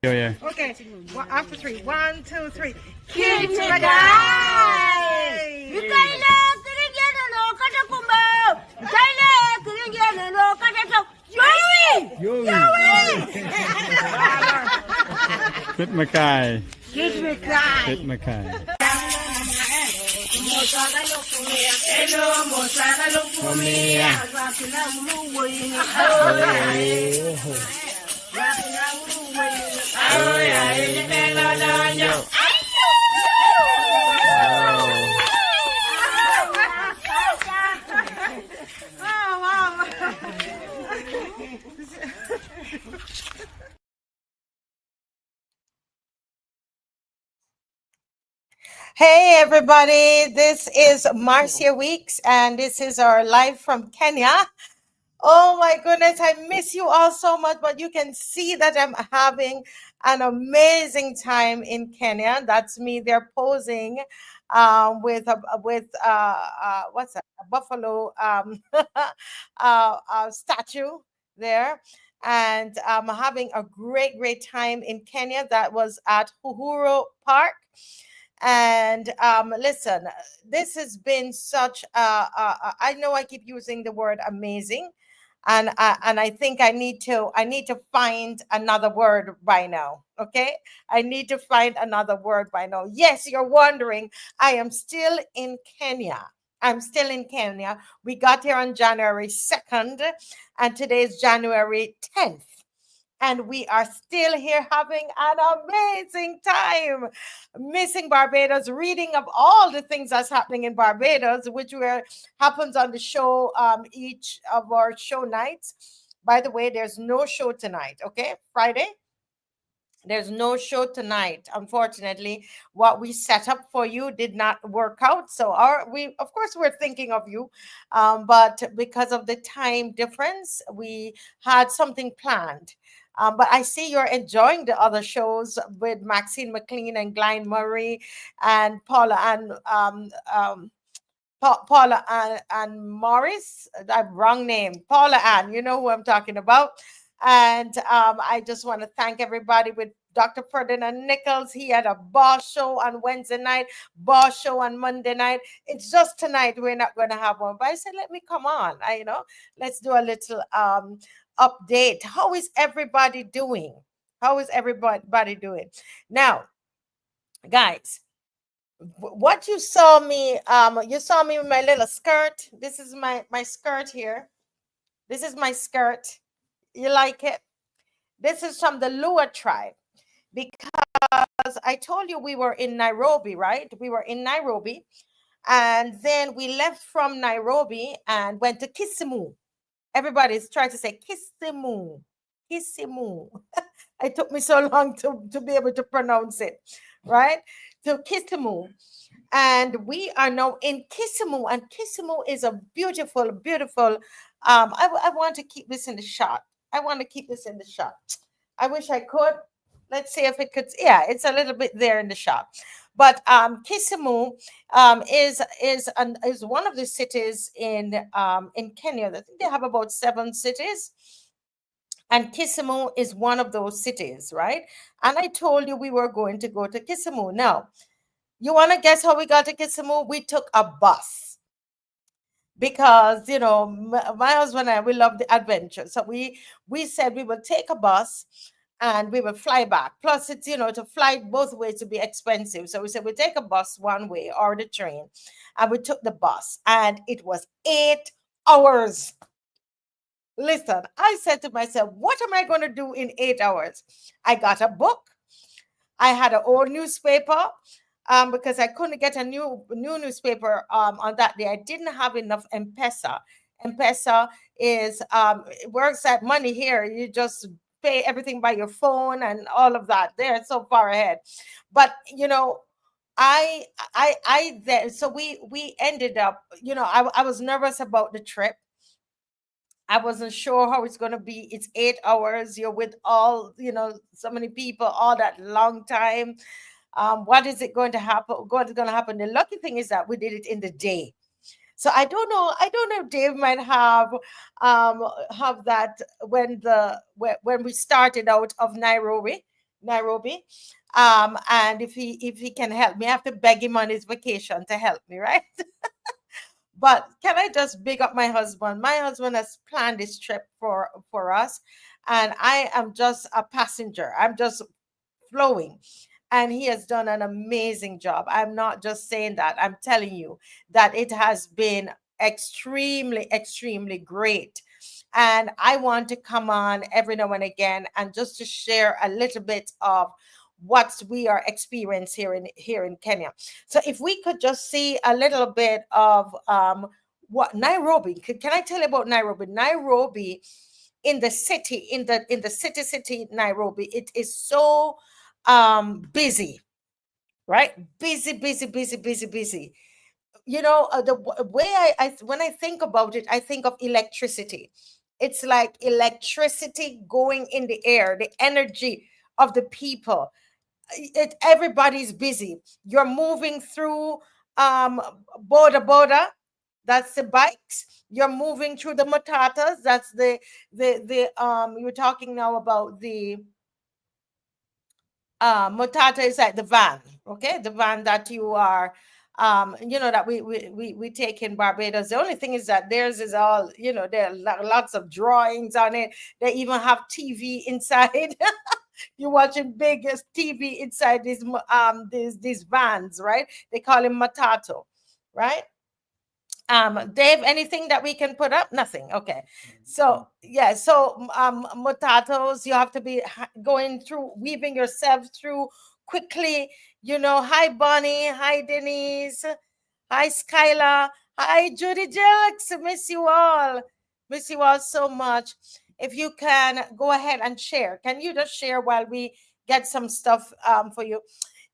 Yeah, yeah. Okay, well, after three. 1, 2, 3. Kids Kids Mikayi! Mikayi! Mikayi kiringiana no kata kumba. Mikayi kiringiana no kata to. Joey! Kit Mackay. Kids Mikayi! Kit Mackay. Hey everybody, this is Marcia Weeks and this is our live from Kenya. Oh my goodness, I miss you all so much, but you can see that I'm having an amazing time in Kenya. That's me. They're posing with what's that? A buffalo statue there. And having a great time in Kenya. That was at Uhuru Park. And listen, this has been such I know I keep using the word amazing, and I think I need to find another word by now. Okay, I need to find another word by now. Yes, you're wondering, I am still in Kenya. I'm still in Kenya. We got here on January 2nd, and today is January 10th. And we are still here having an amazing time, missing Barbados, reading of all the things that's happening in Barbados, which happens on the show each of our show nights. By the way, there's no show tonight, okay? Friday. There's no show tonight. Unfortunately, what we set up for you did not work out. So we of course we're thinking of you, but because of the time difference, we had something planned. But I see you're enjoying the other shows with Maxine McLean and Glenn Murray and Paula and Morris. That wrong name. Paula Ann. You know who I'm talking about. And I just want to thank everybody with Dr. Ferdinand Nichols. He had a boss show on Wednesday night, boss show on Monday night. It's just tonight we're not going to have one. But I said, let me come on. Let's do a little update. How is everybody doing? How is everybody doing? Now, guys, what you saw me with my little skirt. This is my skirt here. This is my skirt. You like it? This is from the Lua tribe, because I told you we were in Nairobi, right? We were in Nairobi, and then we left from Nairobi and went to Kisumu. Everybody's trying to say Kisumu. Kisumu. It took me so long to be able to pronounce it, right? So Kisumu. And we are now in Kisumu, and Kisumu is a beautiful, beautiful. I want to keep this in the shot. I want to keep this in the shot. I wish I could. Let's see if it could. Yeah, it's a little bit there in the shot. But Kisumu is one of the cities in Kenya. I think they have about 7 cities, and Kisumu is one of those cities, right? And I told you we were going to go to Kisumu. Now, you want to guess how we got to Kisumu? We took a bus, because my husband and I, we love the adventure. So we said we would take a bus and we would fly back. Plus, it's to fly both ways to be expensive. So we said we take a bus one way or the train, and we took the bus, and it was 8 hours. Listen, I said to myself, what am I going to do in 8 hours? I got a book. I had an old newspaper. Because I couldn't get a new newspaper on that day. I didn't have enough M-Pesa. M-Pesa it works at money here. You just pay everything by your phone and all of that. They're so far ahead. But I then so we ended up, I was nervous about the trip. I wasn't sure how it's going to be. It's 8 hours. You're with all, so many people, all that long time. What is it going to happen? What is going to happen? The lucky thing is that we did it in the day. So I don't know. I don't know if Dave might have that when we started out of Nairobi. Nairobi. And if he can help me, I have to beg him on his vacation to help me, right? But can I just big up my husband? My husband has planned this trip for us, and I am just a passenger. I'm just flowing, and he has done an amazing job. I'm not just saying that. I'm telling you that it has been extremely great. And I want to come on every now and again and just to share a little bit of what we are experiencing here in Kenya. So if we could just see a little bit of what Nairobi, can I tell you about Nairobi? Nairobi in the city, in the city Nairobi, it is so busy, right? Busy. The way I when I think about it, I think of electricity. It's like electricity going in the air, the energy of the people. Everybody's busy. You're moving through um border, that's the bikes. You're moving through the matatas, that's the you're talking now about the motata is like the van, okay, the van that you are that we take in Barbados. The only thing is that theirs is all, there are lots of drawings on it. They even have TV inside. You're watching biggest TV inside these vans, right? They call him matato, right? Dave, anything that we can put up? Nothing. Okay. So yeah, so motatoes, you have to be going through, weaving yourself through quickly. Hi Bonnie, hi Denise, hi Skylar, hi Judy Jilks. Miss you all so much. If you can go ahead and share, can you just share while we get some stuff for you?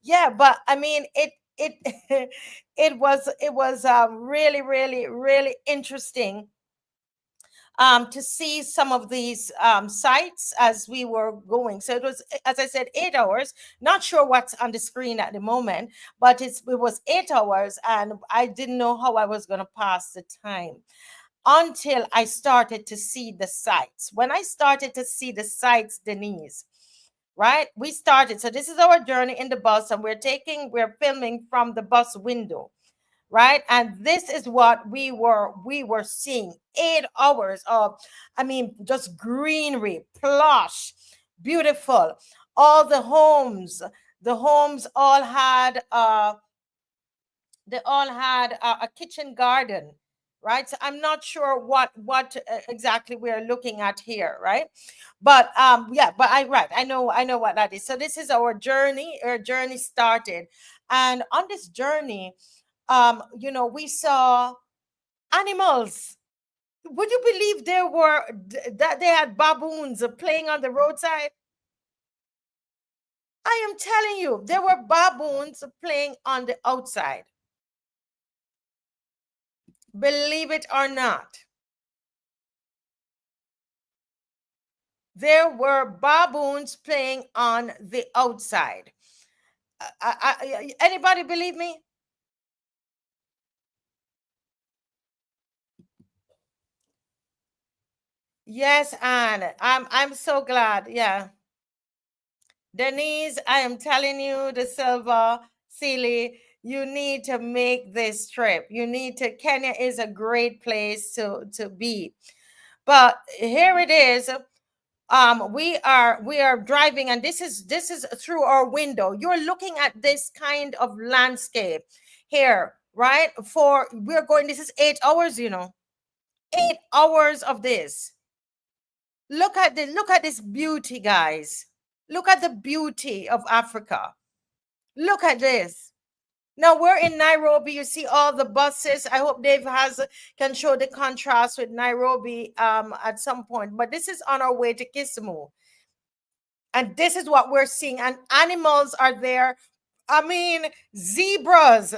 Yeah, but I mean it it was really interesting to see some of these sites as we were going. So it was, as I said, 8 hours. Not sure what's on the screen at the moment, but it was 8 hours, and I didn't know how I was going to pass the time until I started to see the sights. When I started to see the sights, Denise, right? We started. So this is our journey in the bus, and we're filming from the bus window, right? And this is what we were seeing. 8 hours of, I mean, just greenery, plush, beautiful. All the homes all had they all had a kitchen garden, right? So I'm not sure what exactly we are looking at here, right? But yeah, but I know what that is. So this is our journey. Our journey started, and on this journey, we saw animals. Would you believe that they had baboons playing on the roadside? I am telling you, there were baboons playing on the outside. Believe it or not, there were baboons playing on the outside. Anybody believe me? Yes, Anne. I'm so glad. Yeah. Denise, I am telling you, the Silva, Sealy, you need to make this trip. Kenya is a great place to be. But here it is. We are driving, and this is through our window. You're looking at this kind of landscape here, right? We're going, this is 8 hours, 8 hours of this. Look at this beauty, guys. Look at the beauty of Africa. Look at this. Now we're in Nairobi. You see all the buses. I hope Dave can show the contrast with Nairobi at some point. But this is on our way to Kisumu. And this is what we're seeing. And animals are there. I mean, zebras.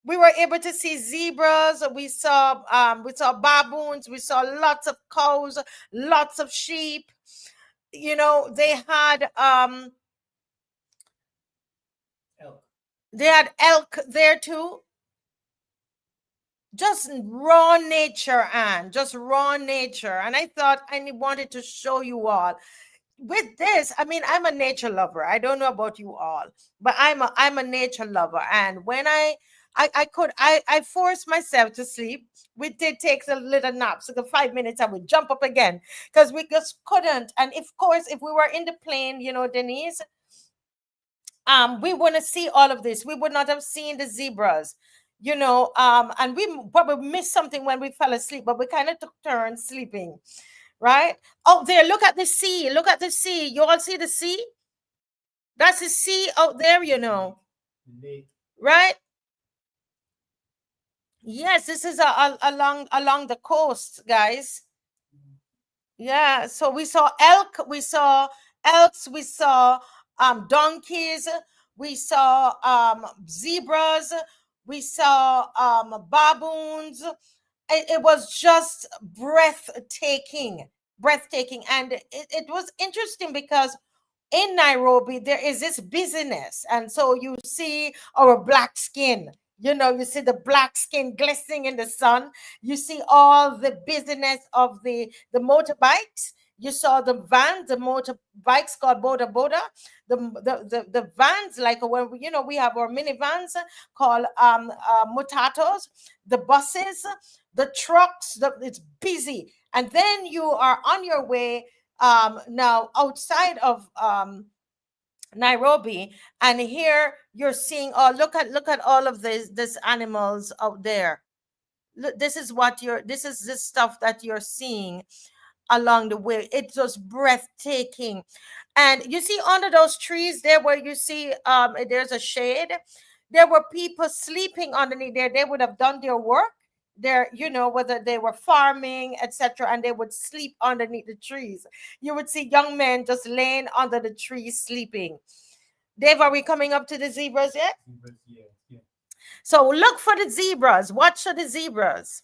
We were able to see zebras. We saw baboons. We saw lots of cows, lots of sheep. They had elk there too. Just raw nature, and just raw nature. And I thought I wanted to show you all. with this, I mean, I'm a nature lover. I don't know about you all, but I'm a nature lover. And when I forced myself to sleep. We did take a little nap, so the 5 minutes I would jump up again because we just couldn't. And of course, if we were in the plane, Denise, we want to see all of this. We would not have seen the zebras, and we probably missed something when we fell asleep, but we kind of took turns sleeping, right? Oh, there, look at the sea. Look at the sea. You all see the sea? That's the sea out there, right? Yes, this is along the coast, guys. Yeah, so we saw elks, we saw donkeys, we saw zebras, we saw baboons. It was just breathtaking. And it was interesting because in Nairobi, there is this busyness. And so you see our black skin. You see the black skin glistening in the sun. You see all the busyness of the motorbikes. You saw the vans, the motorbikes called boda. The vans, like when we have our minivans called mutatos, the buses, the trucks, it's busy. And then you are on your way now outside of Nairobi, and here you're seeing, oh, look at all of this animals out there. Look, this is this stuff that you're seeing along the way. It's just breathtaking. And you see under those trees there, where you see there's a shade, there were people sleeping underneath there. They would have done their work there, whether they were farming, etc., and they would sleep underneath the trees. You would see young men just laying under the trees sleeping. Dave, are we coming up to the zebras yet? Yeah. So look for the zebras. Watch for the zebras.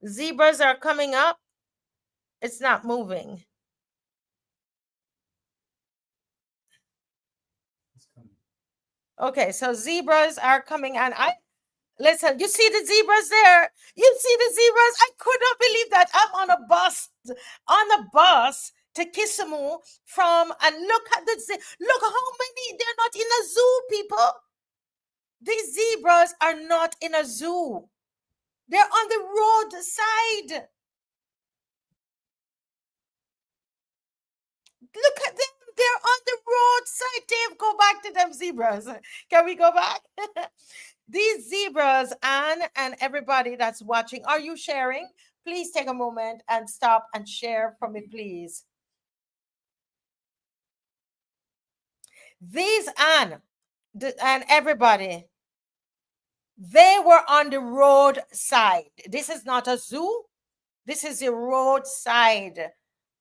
Zebras are coming up. It's not moving. Okay, so zebras are coming, and listen, you see the zebras there? You see the zebras? I could not believe that. I'm on a bus to Kisumu and look at look how many, they're not in a zoo, people. These zebras are not in a zoo. They're on the roadside. Look at them. They're on the roadside. Dave, go back to them zebras. Can we go back? These zebras, Anne and everybody that's watching, are you sharing? Please take a moment and stop and share for me, please. These, Anne and everybody, they were on the roadside. This is not a zoo. This is a roadside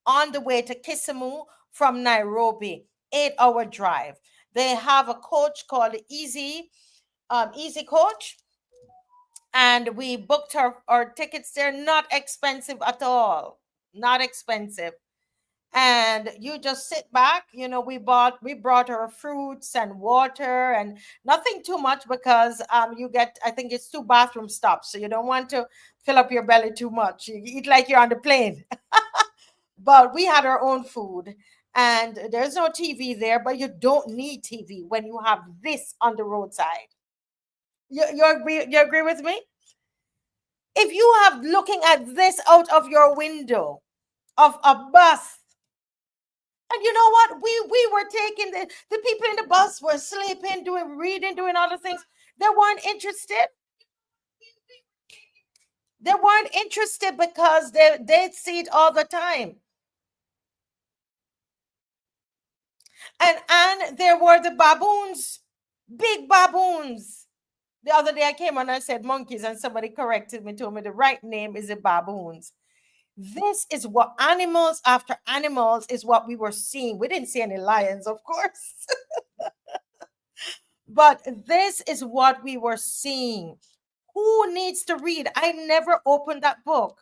on the way to Kisumu from Nairobi, 8-hour drive. They have a coach called Easy Coach, and we booked our tickets. They're not expensive at all, not expensive. And you just sit back. We brought her fruits and water and nothing too much, because you get, I think it's 2 bathroom stops, so you don't want to fill up your belly too much. You eat like you're on the plane. But we had our own food, and there's no TV there, but you don't need TV when you have this on the roadside. You agree with me? If you have looking at this out of your window of a bus, and you know what? We were taking the people in the bus were sleeping, reading, doing other things. They weren't interested. They weren't interested because they'd see it all the time. And there were the baboons, big baboons. The other day I came on and I said monkeys, and somebody corrected me, told me the right name is the baboons. This is what animals after animals is what we were seeing. We didn't see any lions, of course. But this is what we were seeing. Who needs to read? I never opened that book.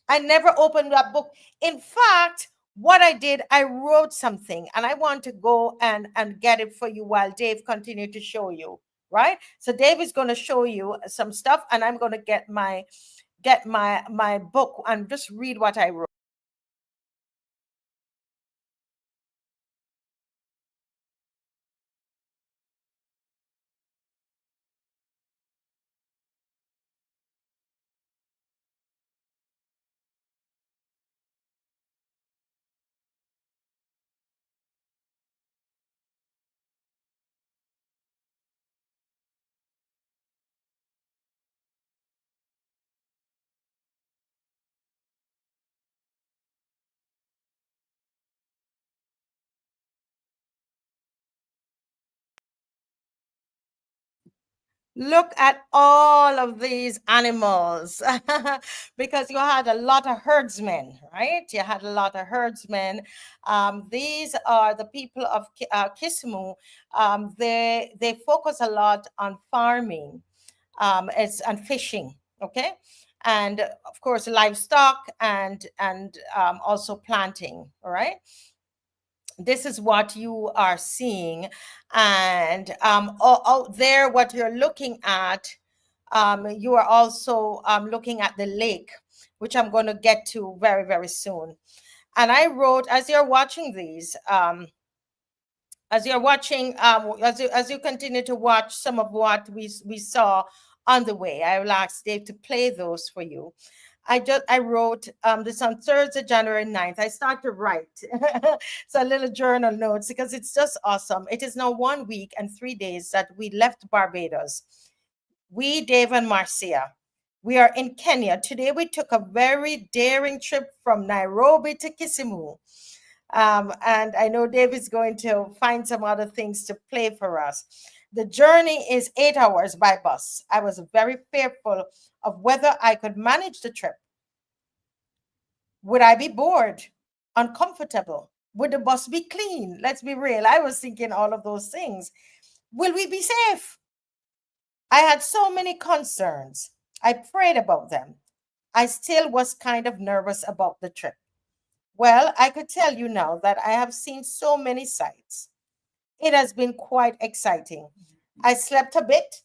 In fact, what I did, I wrote something, and I want to go and get it for you while Dave continued to show you, right? So Dave is going to show you some stuff, and I'm going to get my book and just read what I wrote. Look at all of these animals because you had a lot of herdsmen, right? You had a lot of herdsmen. These are the people of Kisumu. They focus a lot on farming, and fishing. Okay, and of course livestock and also planting. All right, this is what you are seeing, and out there what you're looking at, you are also looking at the lake, which I'm going to get to very, very soon. And I wrote, as you're watching these, as you're watching, as you continue to watch some of what we saw on the way, I will ask Dave to play those for you. I wrote this on Thursday, January 9th. I start to write. So a little journal notes because it's just awesome. It is now 1 week and 3 days that we left Barbados. We, Dave and Marcia, we are in Kenya. Today we took a very daring trip from Nairobi to Kisumu. And I know Dave is going to find some other things to play for us. The journey is 8 hours by bus. I was very fearful of whether I could manage the trip. Would I be bored, uncomfortable? Would the bus be clean? Let's be real. I was thinking all of those things. Will we be safe? I had so many concerns. I prayed about them. I still was kind of nervous about the trip. Well, I could tell you now that I have seen so many sights. It has been quite exciting. I slept a bit,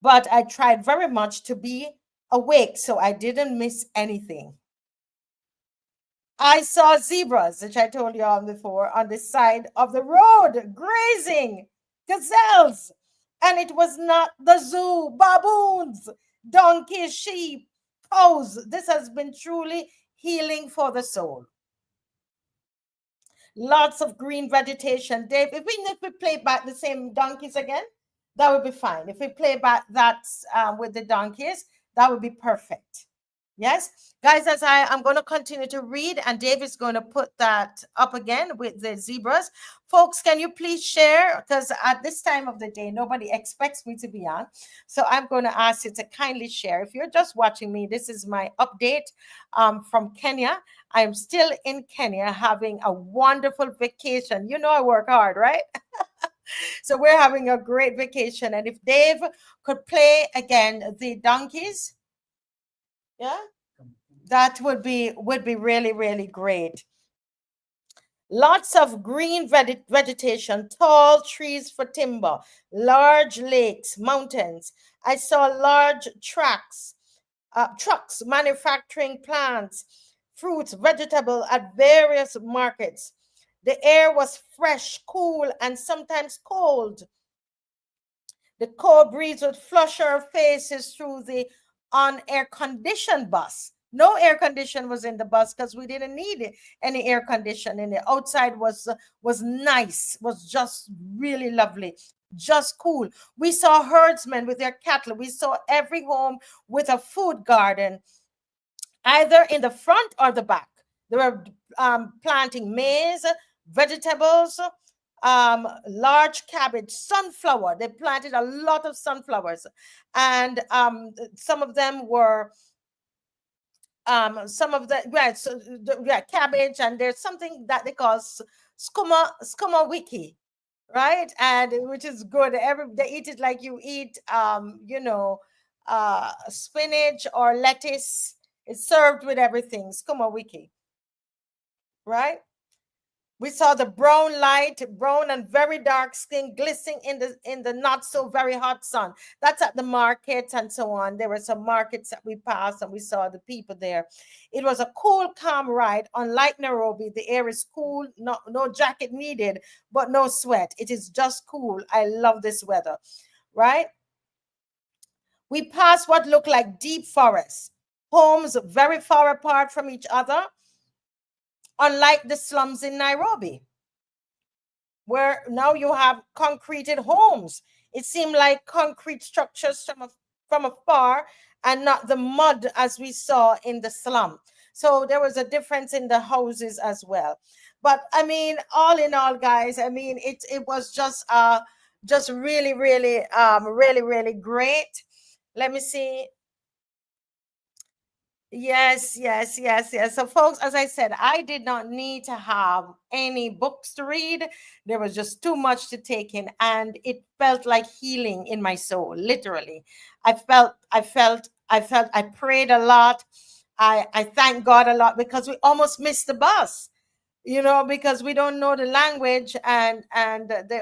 but I tried very much to be awake so I didn't miss anything. I saw zebras, which I told you on before, on the side of the road, grazing, gazelles. And it was not the zoo, baboons, donkeys, sheep, cows. This has been truly healing for the soul. Lots of green vegetation. Dave, if we play back the same donkeys again, that would be fine. If we play back that with the donkeys, that would be perfect. Yes, guys, as I'm going to continue to read, and Dave is going to put that up again with the zebras. Folks, can you please share? Because at this time of the day, nobody expects me to be on. So I'm going to ask you to kindly share. If you're just watching me, this is my update from Kenya. I'm still in Kenya having a wonderful vacation. You know, I work hard, right? So we're having a great vacation. And if Dave could play again the donkeys, yeah, that would be really, really great. Lots of green vegetation, tall trees for timber, large lakes, mountains. I saw large trucks manufacturing plants, fruits, vegetable at various markets. The air was fresh, cool, and sometimes cold. The cold breeze would flush our faces through the on-air conditioned bus. No air condition was in the bus because we didn't need any air condition in the outside. Was nice, was just really lovely, just cool. We saw herdsmen with their cattle. We saw every home with a food garden, either in the front or the back. They were planting maize, vegetables, large cabbage, sunflower. They planted a lot of sunflowers, and some of them were some of the cabbage, and there's something that they call skuma wiki, right? And which is good. They eat it like you eat spinach or lettuce. It's served with everything. Skuma wiki, right? We saw the brown and very dark skin glistening in the not so very hot sun. That's at the markets and so on. There were some markets that we passed and we saw the people there. It was a cool, calm ride. Unlike Nairobi, the air is cool, no jacket needed, but no sweat. It is just cool. I love this weather, right? We passed what looked like deep forests, homes very far apart from each other, unlike the slums in Nairobi, where now you have concreted homes. It seemed like concrete structures from afar and not the mud as we saw in the slum. So there was a difference in the houses as well. But I mean, all in all, guys, I mean, it was just just really, really great. Let me see. Yes, yes, yes, yes. So, folks, as I said, I did not need to have any books to read. There was just too much to take in, and it felt like healing in my soul, literally. I prayed a lot. I thank God a lot because we almost missed the bus, because we don't know the language, and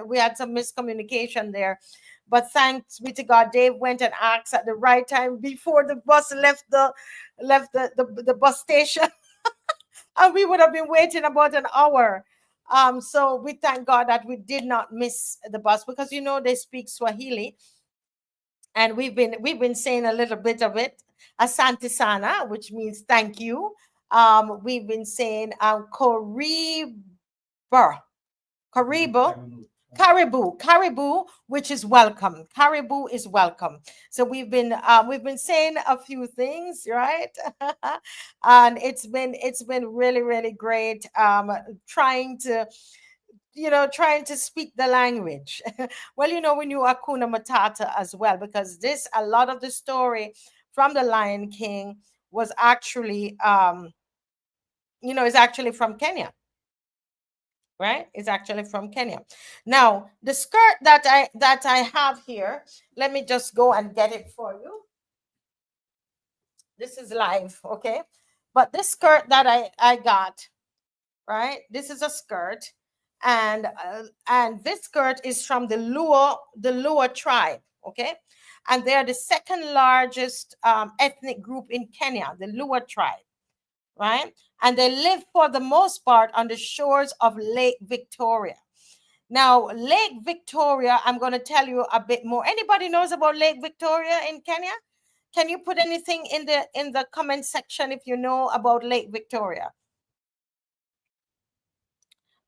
we had some miscommunication there. But thanks be to God, Dave went and asked at the right time before the bus left the bus station, and we would have been waiting about an hour. So we thank God that we did not miss the bus, because they speak Swahili, and we've been saying a little bit of it. Asante sana, which means thank you. We've been saying karibu, caribou, which is welcome. Caribou is welcome. So we've been saying a few things, right? And it's been really, really great, trying to speak the language. Well, we knew Akuna Matata as well, because a lot of the story from the Lion King was actually, is actually from Kenya, right? It's actually from Kenya. Now, the skirt that I have here, let me just go and get it for you. This is live, okay? But this skirt that I got, right? This is a skirt, and this skirt is from the Luo tribe, okay? And they're the second largest ethnic group in Kenya, the Luo tribe, right? And they live for the most part on the shores of Lake Victoria. Now, Lake Victoria, I'm going to tell you a bit more. Anybody knows about Lake Victoria in Kenya? Can you put anything in the comment section if you know about Lake Victoria?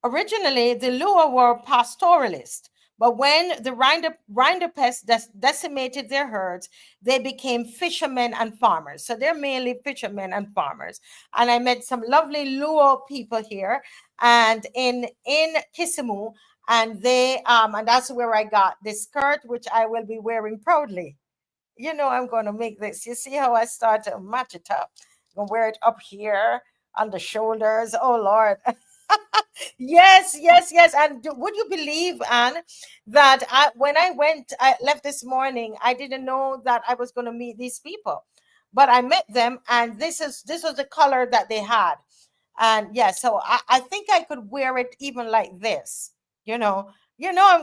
Originally, the Luo were pastoralists, but when the rinderpest decimated their herds, they became fishermen and farmers. So they're mainly fishermen and farmers. And I met some lovely Luo people here, and in Kisumu, and that's where I got this skirt, which I will be wearing proudly. I'm going to make this. You see how I start to match it up? I'm going to wear it up here on the shoulders. Oh, Lord. Yes, yes, yes. And would you believe, Anne, that when I left this morning, I didn't know that I was going to meet these people, but I met them, and this was the color that they had, and yeah, so I think I could wear it even like this. I'm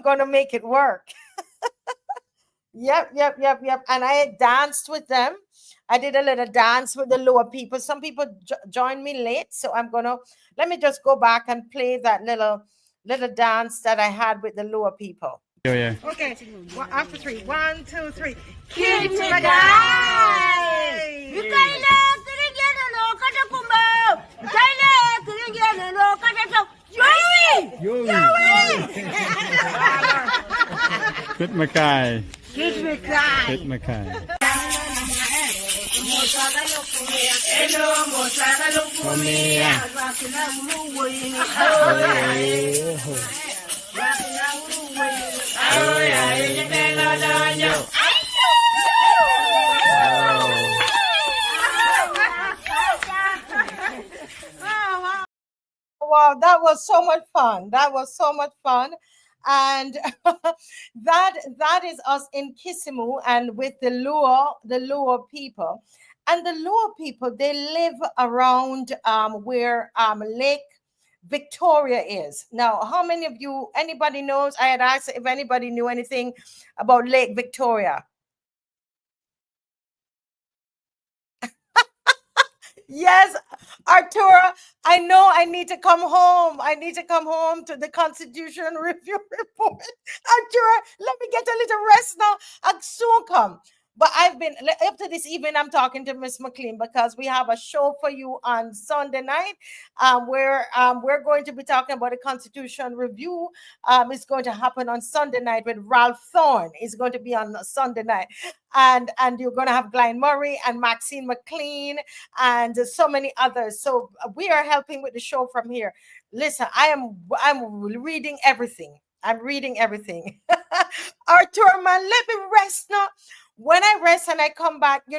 going to make it work. Yep, yep, yep, yep. And I danced with them. I did a little dance with the lower people. Some people joined me late, so let me just go back and play that little dance that I had with the lower people. Yeah, yeah. Okay, after three. 1, 2, 3. Keep Keep it Mikayi! Mikayi no kata kumba. Mikayi no kata to. Joey! Fit Mikayi. Keep Mikayi. Fit Mikayi. Wow, that was so much fun. That was so much fun. And that is us in Kisumu, and with the Luo people. And the Luo people, they live around where Lake Victoria is. Now, how many of you, anybody knows? I had asked if anybody knew anything about Lake Victoria. Yes, Artura, I know I need to come home. I need to come home to the Constitution Review Report. Artura, let me get a little rest now. I'll soon come. But up to this evening, I'm talking to Miss McLean, because we have a show for you on Sunday night, where we're going to be talking about the Constitution Review. It's going to happen on Sunday night with Ralph Thorne. It's going to be on Sunday night. And you're going to have Glenn Murray and Maxine McLean and so many others. So we are helping with the show from here. Listen, I'm reading everything. I'm reading everything. Arthur, man, let me rest now. When I rest and I come back, we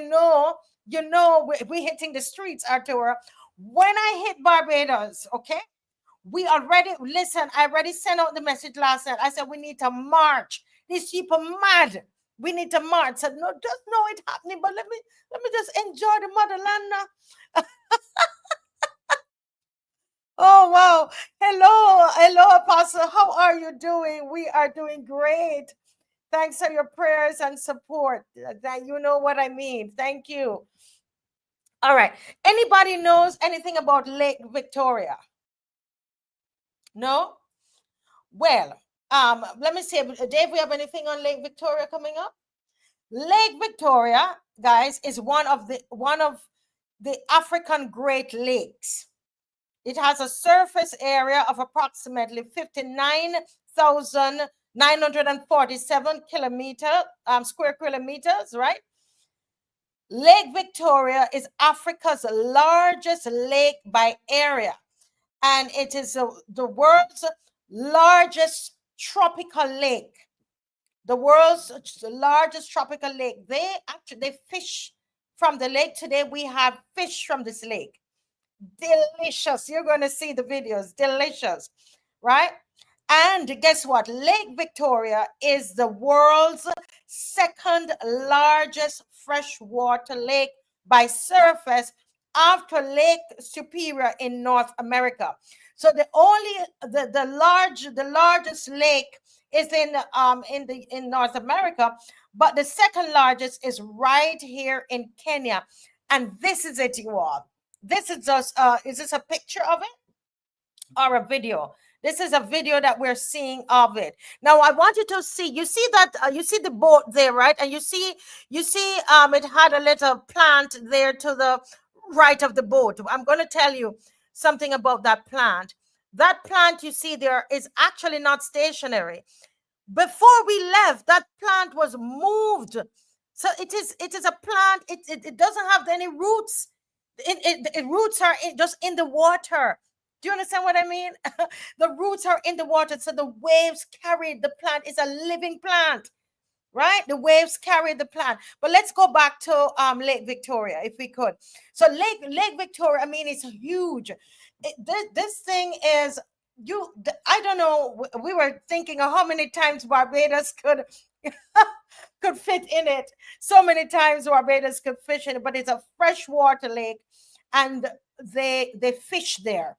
hitting the streets, Arthur. When I hit Barbados, okay, we already listen. I already sent out the message last night. I said we need to march. These people mad. We need to march. Said no, just know it happening, but let me just enjoy the motherland now. Oh wow. Hello, Apostle. How are you doing? We are doing great. Thanks for your prayers and support. That you know what I mean. Thank you. All right. Anybody knows anything about Lake Victoria? No? Well, let me see. Dave, we have anything on Lake Victoria coming up? Lake Victoria, guys, is one of the African Great Lakes. It has a surface area of approximately 59,947 square kilometers, right? Lake Victoria is Africa's largest lake by area, and it is the world's largest tropical lake. The world's largest tropical lake. They fish from the lake. Today we have fish from this lake. Delicious. You're going to see the videos. Delicious, right? And guess what? Lake Victoria is the world's second largest freshwater lake by surface after Lake Superior in North America. So the largest lake is in North America, but the second largest is right here in Kenya. And this is it, you all. This is just is this a picture of it or a video? This is a video that we're seeing of it. Now I want you to see, you see that you see the boat there, right? And you see it had a little plant there to the right of the boat. I'm going to tell you something about that plant. That plant you see there is actually not stationary. Before we left, that plant was moved. So it is a plant. It doesn't have any roots. It roots are just in the water. Do you understand what I mean? The roots are in the water, so the waves carry the plant. It's a living plant, right? The waves carry the plant. But let's go back to Lake Victoria, if we could. So Lake Victoria, I mean, it's huge. This thing is I don't know. We were thinking of how many times Barbados could could fit in it. So many times Barbados could fish in it, but it's a freshwater lake, and they fish there,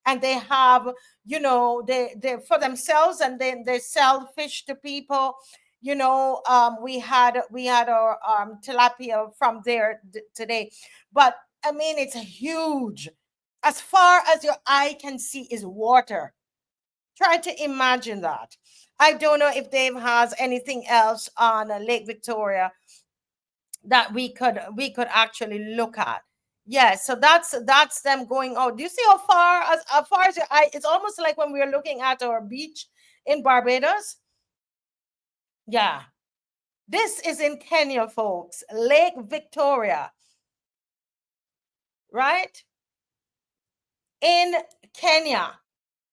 and they have they for themselves, and then they sell fish to people. We had our tilapia from there today, but I mean it's huge. As far as your eye can see is water. Try to imagine that. I don't know if Dave has anything else on Lake Victoria that we could actually look at. Yes, so that's them going out. Do you see how far as your eye? It's almost like when we were looking at our beach in Barbados. Yeah. This is in Kenya, folks. Lake Victoria. Right? In Kenya.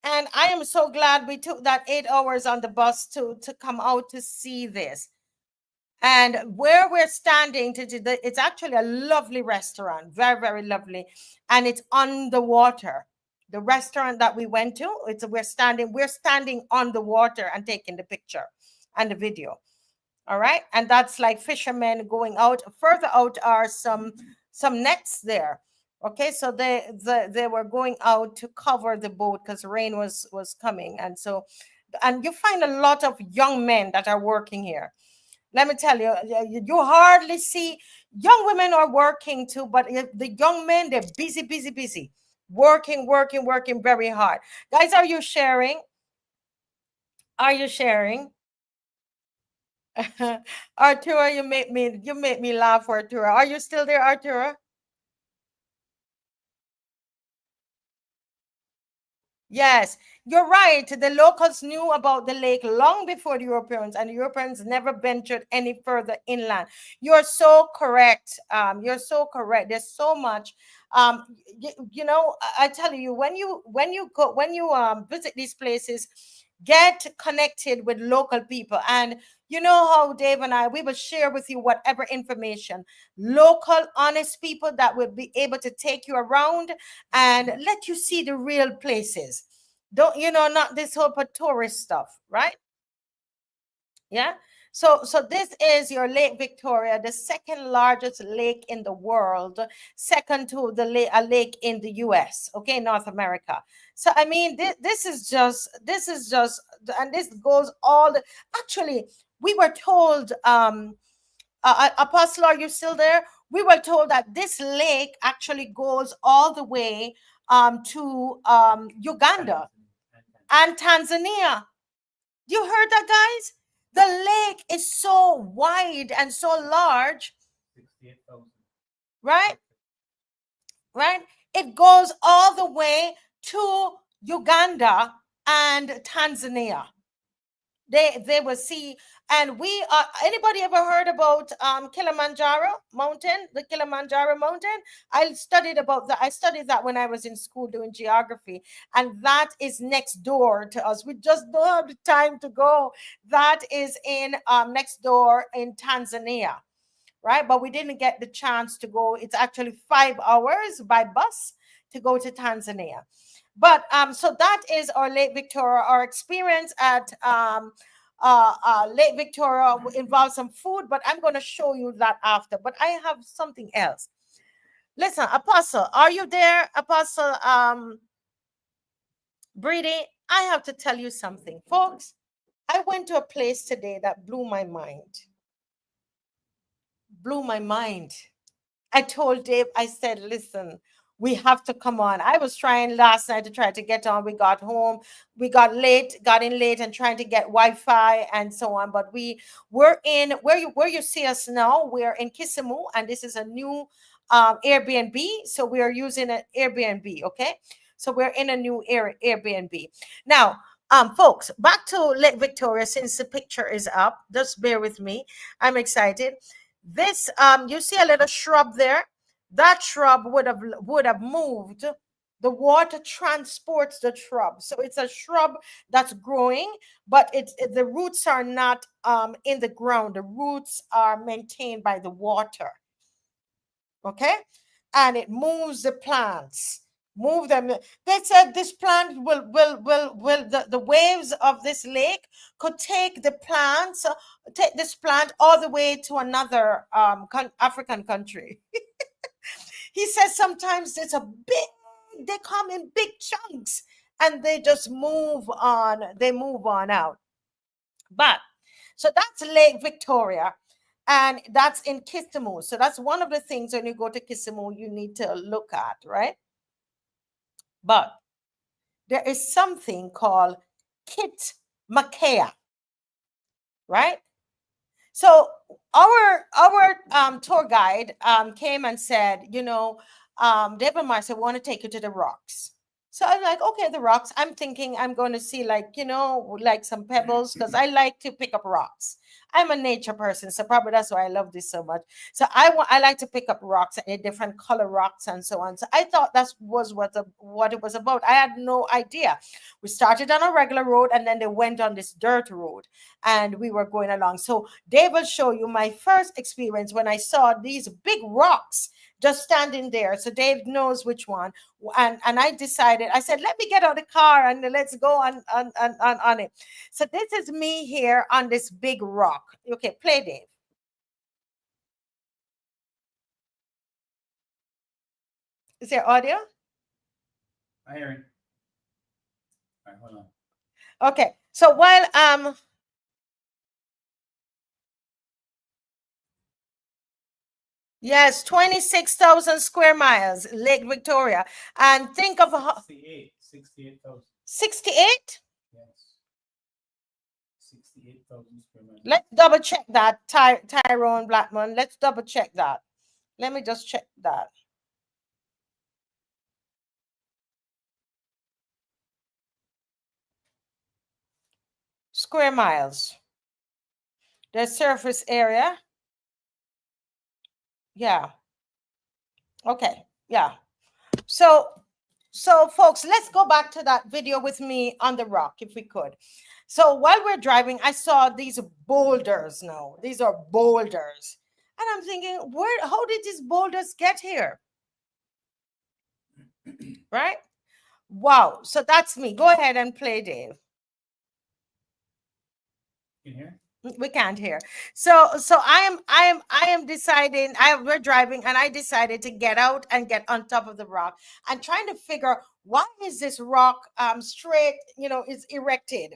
And I am so glad we took that 8 hours on the bus to come out to see this. And where we're standing, it's actually a lovely restaurant, very, very lovely. And it's on the water. The restaurant that we went to, we're standing on the water and taking the picture and the video. All right. And that's like fishermen going out. Further out are some nets there. Okay, so they were going out to cover the boat because rain was coming. And you find a lot of young men that are working here. Let me tell you, you hardly see young women are working too, but the young men, they're busy, working very hard. Guys, are you sharing? Are you sharing? Arturo, you make me laugh, Arturo. Are you still there, Arturo? Yes, you're right. The locals knew about the lake long before the Europeans, and the Europeans never ventured any further inland. You're so correct. You're so correct. There's so much. I tell you, when you visit these places, get connected with local people. And you know how Dave and I, we will share with you whatever information, local, honest people that will be able to take you around and let you see the real places. Don't, not this whole tourist stuff, right? Yeah. So this is your Lake Victoria, the second largest lake in the world, second to the lake, a lake in the US, okay, North America. So I mean, this is just, and this goes all the, actually, we were told, Apostle, are you still there? We were told that this lake actually goes all the way to Uganda and Tanzania. You heard that, guys? The lake is so wide and so large, right? Right? It goes all the way to Uganda and Tanzania. They will see, and we are, anybody ever heard about Kilimanjaro mountain, the Kilimanjaro mountain? I studied that when I was in school doing geography, and that is next door to us. We just don't have the time to go. That is in next door in Tanzania, right? But we didn't get the chance to go. It's actually 5 hours by bus to go to Tanzania. But so that is our Lake Victoria. Our experience at Lake Victoria involves some food, but I'm going to show you that after. But I have something else. Listen, Apostle, are you there? Apostle Brady, I have to tell you something. Folks, I went to a place today that blew my mind. Blew my mind. I told Dave, I said, listen, we have to come on. I was trying last night to try to get on. We got home, we got in late and trying to get Wi-Fi and so on. But we're in where you see us now. We're in Kisumu, and this is a new Airbnb. So we are using an Airbnb. Okay. So we're in a new Airbnb. Now, folks, back to Lake Victoria, since the picture is up, just bear with me. I'm excited. This you see a little shrub there. That shrub would have moved. The water transports the shrub, so it's a shrub that's growing, but the roots are not in the ground. The roots are maintained by the water. Okay, and it moves the plants. Move them. They said this plant will the waves of this lake could take the plants, take this plant all the way to another African country. He says sometimes it's a big, they come in big chunks and they just move on, they move on out. But so that's Lake Victoria, and that's in Kisumu. So that's one of the things when you go to Kisumu you need to look at, right? But there is something called Kit Makaya, right? So our tour guide came and said, Deb and Marcia want to take you to the rocks. So I'm like, okay, the rocks. I'm thinking I'm going to see like some pebbles, because I like to pick up rocks. I'm a nature person, so probably that's why I love this so much. So I like to pick up rocks and different color rocks and so on. So I thought that was what it was about. I had no idea. We started on a regular road, and then they went on this dirt road, and we were going along. So Dave will show you my first experience when I saw these big rocks just standing there. So Dave knows which one. And I decided, I said, let me get out of the car and let's go on it. So this is me here on this big rock. Okay, play, Dave. Is there audio? I hear it. All right, hold on. Okay. So while yes, 26,000 square miles, Lake Victoria. And think of 68,000. 68? Yes. 68,000 square miles. Let's double check that, Tyrone Blackman. Let's double check that. Let me just check that. Square miles. The surface area. Yeah. Okay. Yeah. So So folks, let's go back to that video with me on the rock if we could. So while we're driving, I saw these boulders now. These are boulders. And I'm thinking, how did these boulders get here? Right? Wow. So that's me. Go ahead and play, Dave. You can hear? We can't hear. So I am deciding. We're driving, and I decided to get out and get on top of the rock and trying to figure why is this rock straight, is erected.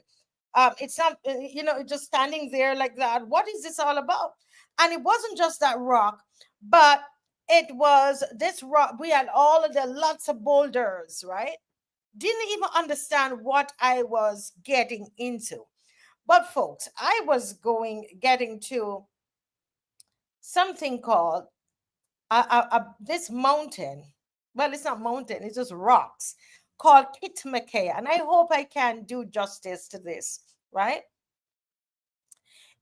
It's not, it's just standing there like that. What is this all about? And it wasn't just that rock, but it was this rock. We had all of the lots of boulders, right? Didn't even understand what I was getting into. But folks, I was getting to something called this mountain. Well, it's not mountain, it's just rocks called Mikayi. And I hope I can do justice to this, right?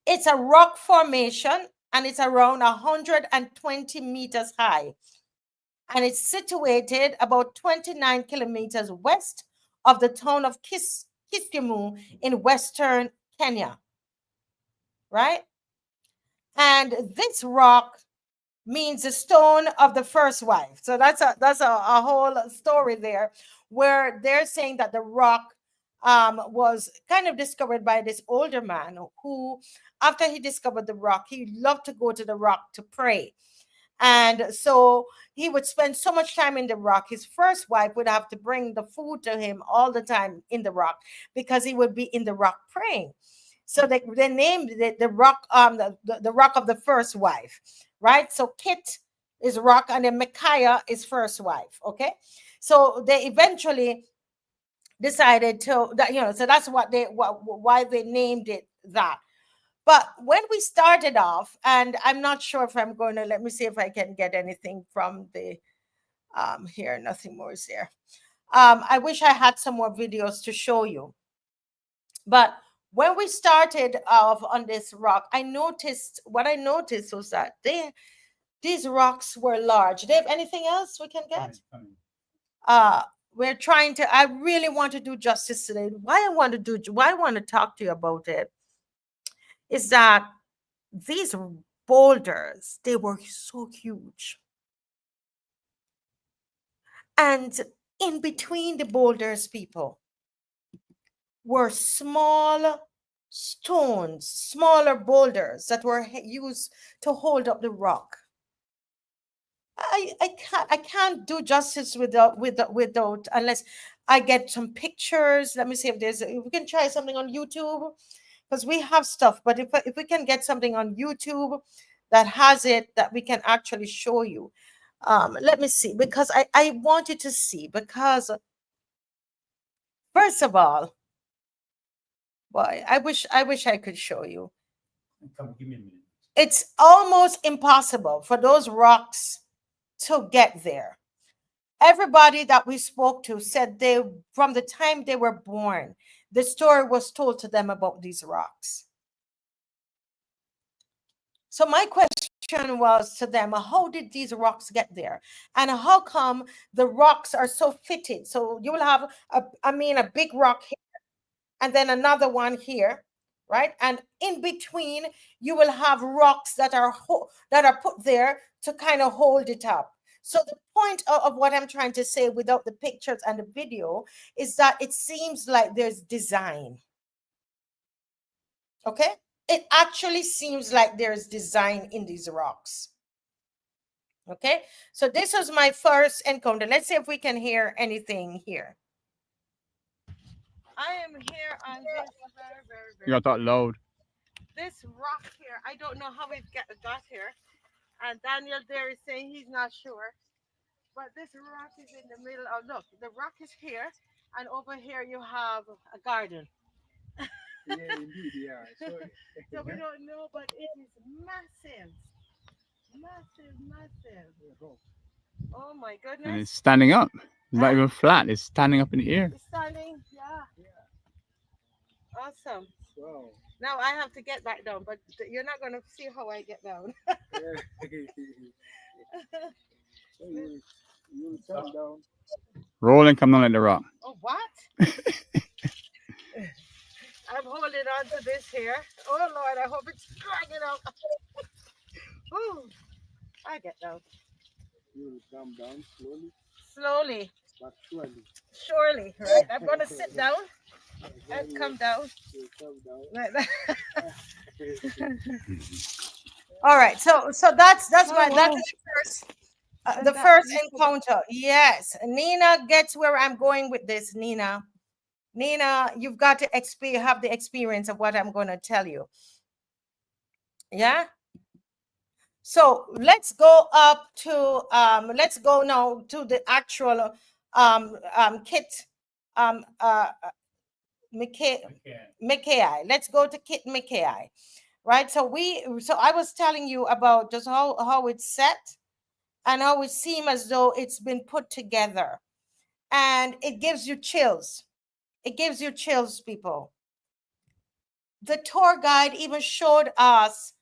It's a rock formation and it's around 120 meters high. And it's situated about 29 kilometers west of the town of Kisumu in western Kenya, right? And this rock means the stone of the first wife. So that's a whole story there, where they're saying that the rock was kind of discovered by this older man who, after he discovered the rock, he loved to go to the rock to pray. And so he would spend so much time in the rock. His first wife would have to bring the food to him all the time in the rock because he would be in the rock praying. So they named the rock, the rock of the first wife, right? So Kit is rock, and then Mikayi is first wife. Okay, so they eventually decided to that, so that's why they named it that. But when we started off, and I'm not sure if I'm going to, let me see if I can get anything from the here. Nothing more is there. I wish I had some more videos to show you, but when we started off on this rock, what I noticed was that these rocks were large. Do you have anything else we can get? We're trying to, I really want to do justice today. Why I want to talk to you about it is that these boulders, they were so huge. And in between the boulders, people, were small stones, smaller boulders that were used to hold up the rock. I can't do justice without unless I get some pictures. Let me see if we can try something on YouTube, because we have stuff. But if we can get something on YouTube that has it, that we can actually show you. Let me see, because I wanted to see, because first of all, boy, I wish I could show you. Come, give me a minute. It's almost impossible for those rocks to get there. Everybody that we spoke to said from the time they were born, the story was told to them about these rocks. So my question was to them, how did these rocks get there? And how come the rocks are so fitted? So you will have a big rock here, and then another one here, right? And in between, you will have rocks that are put there to kind of hold it up. So the point of what I'm trying to say without the pictures and the video is that it seems like there's design. Okay? It actually seems like there's design in these rocks. Okay? So this was my first encounter. Let's see if we can hear anything here. I am here on this very You got that loud. This rock here. I don't know how it got here. And Daniel there is saying he's not sure. But this rock is in the middle of, look, the rock is here, and over here you have a garden. Yeah, indeed, yeah. So we don't know, but it is massive. Massive, massive. Oh my goodness. And it's standing up. It's not even flat. It's standing up in the air. It's standing, yeah. Awesome. Wow. Now I have to get back down, but you're not going to see how I get down. You turn down. Roll and come down like the rock. Oh, what? I'm holding on to this here. Oh, Lord, I hope it's dragging out. Ooh, I get down. You will come down slowly, Slowly, but surely. surely, right? I'm going to sit down and come down. You come down. Like that. All right, so that's why that's the first encounter. Yes, Nina gets where I'm going with this. Nina, you've got to have the experience of what I'm going to tell you. Yeah. So let's go up to let's go now to the actual kit Mikayi. Let's go to kit Mikayi. Right. So I was telling you about just how it's set and how it seems as though it's been put together, and it gives you chills. It gives you chills, people. The tour guide even showed us.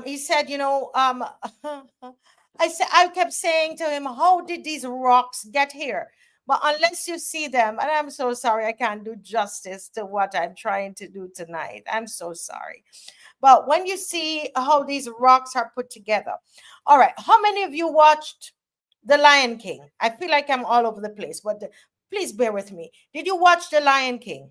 He said, I kept saying to him, how did these rocks get here? But unless you see them, and I'm so sorry, I can't do justice to what I'm trying to do tonight. I'm so sorry. But when you see how these rocks are put together. All right. How many of you watched The Lion King? I feel like I'm all over the place, but please bear with me. Did you watch The Lion King?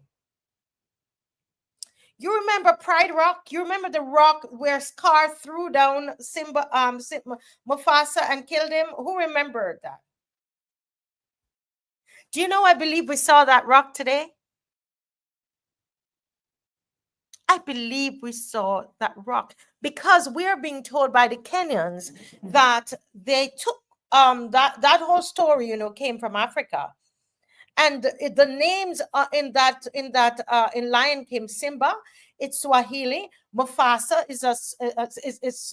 You remember Pride Rock? You remember the rock where Scar threw down Mufasa and killed him? Who remembered that? Do you know, I believe we saw that rock today? I believe we saw that rock because we are being told by the Kenyans that they took that whole story, came from Africa. And the names in Lion King, Simba, it's Swahili. Mufasa is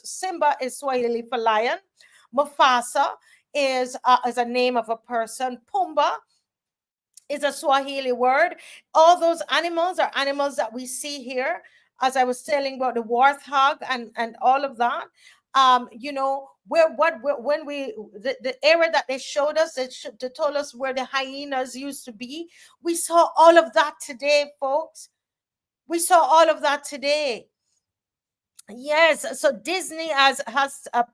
Simba is Swahili for lion. Mufasa is a name of a person. Pumbaa is a Swahili word. All those animals are animals that we see here, as I was telling about the warthog and all of that. The area that they showed us, they told us where the hyenas used to be. We saw all of that today, folks. We saw all of that today. Yes, so Disney has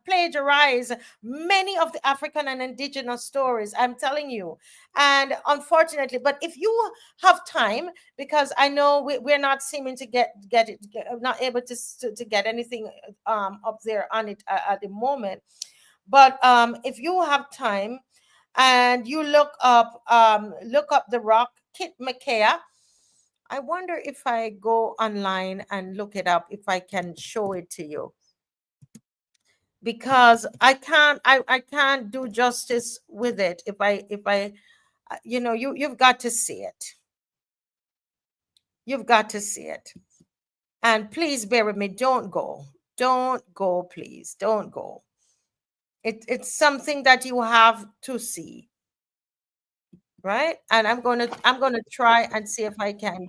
plagiarized many of the African and indigenous stories, I'm telling you. And unfortunately, but if you have time, because I know we're not seeming to not able to get anything up there on it at the moment. But if you have time and you look up the rock, Kit Mikayi. I wonder if I go online and look it up, if I can show it to you. Because I can't do justice with it if I you've got to see it. You've got to see it. And please bear with me. Don't go. Don't go, please. Don't go. It's something that you have to see. Right? And I'm gonna try and see if I can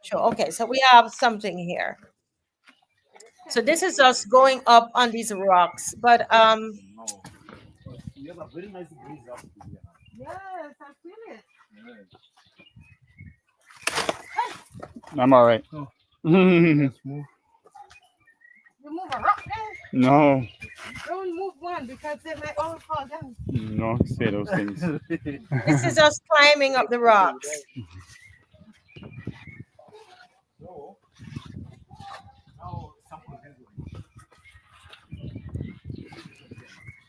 show. Okay, so we have something here. So this is us going up on these rocks, but You have a very nice breeze up here. yes, I feel it. I'm all right. Oh. No. Move. You move a rock there. No, Don't move one because they might all fall down. say those things. This is us climbing up the rocks.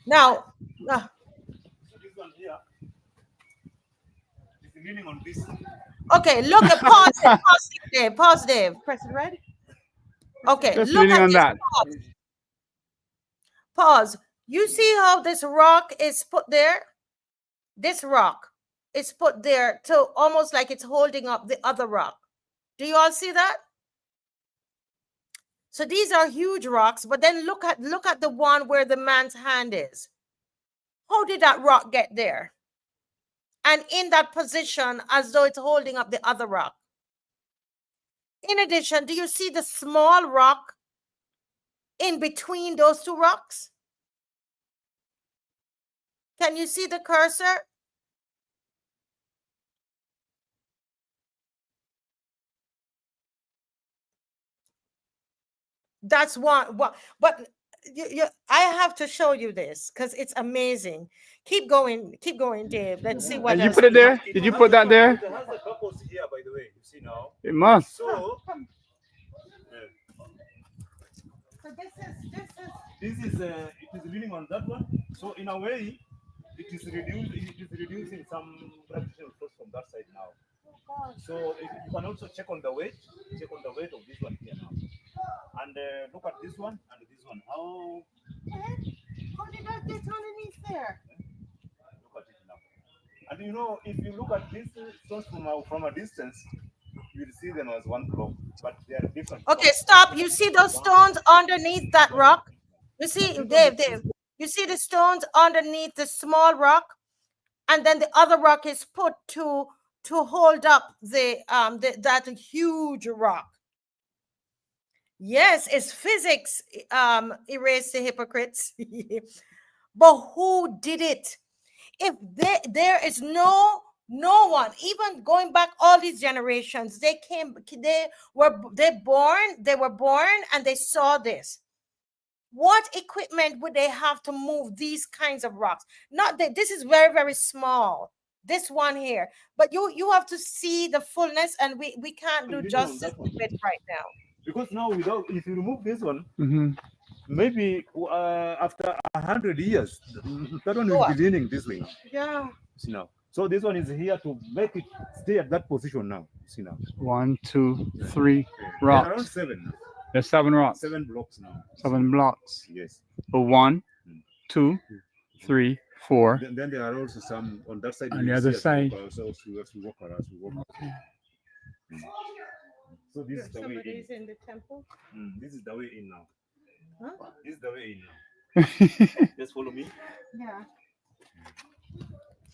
Now, This one here is leaning on this. okay, look at pause Dave. Press it red. Okay, Just look leaning at on this. that. Pause. You see how this rock is put there? This rock is put there to almost like it's holding up the other rock. Do you all see that? So these are huge rocks, but then look at the one where the man's hand is. How did that rock get there? And in that position as though it's holding up the other rock. In addition, do you see the small rock in between those two rocks? Can you see the cursor? That's one. But I have to show you this because it's amazing. Keep going, Dave. Let's see what And you else put it we have. there? Did you put that there? It has the couples here, by the way. You see now. It must. So So this is it is leaning on that one. So in a way, it is reducing some gravitational force from that side now. So you can also check on the weight. Check on the weight of this one here now, and look at this one and this one. how did that get underneath there? Look at it now. And you know, if you look at these stones from a distance, you will see them as one block, but they are different. Okay, stop. You see those stones underneath that rock? You see, Dave, you see the stones underneath the small rock, and then the other rock is put to hold up that huge rock. Yes, it's physics. Erase the hypocrites. But who did it? If there is no one, even going back all these generations, they were born and they saw this. What equipment would they have to move these kinds of rocks? Not that this is very, very small, this one here, but you have to see the fullness, and we can't do justice to it right now. Because now, if you remove this one, Mm-hmm. maybe after 100 years, that one will be leaning this way. Yeah. See now. So this one is here to make it stay at that position now. See now. 1, 2, 3 There are around rocks. 7. There's 7 rocks. 7 blocks now. 7 blocks. Yes. So 1, 2, 3, 4. Then there are also some on that side. On the other side. So we walk around. So this is the way in. In the temple. This is the way in now. Huh? This is the way in now. Just follow me. Yeah.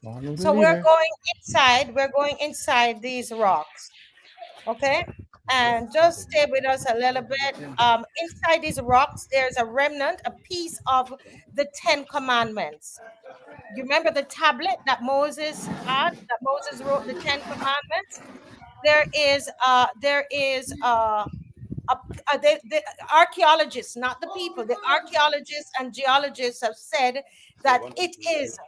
Follow the So we're leader. going inside. We're going inside these rocks. Okay. And just stay with us a little bit. Inside these rocks, there's a remnant, a piece of the 10 Commandments. You remember the tablet that Moses had, that Moses wrote the 10 Commandments? The archaeologists, not the people, the archaeologists and geologists have said that it is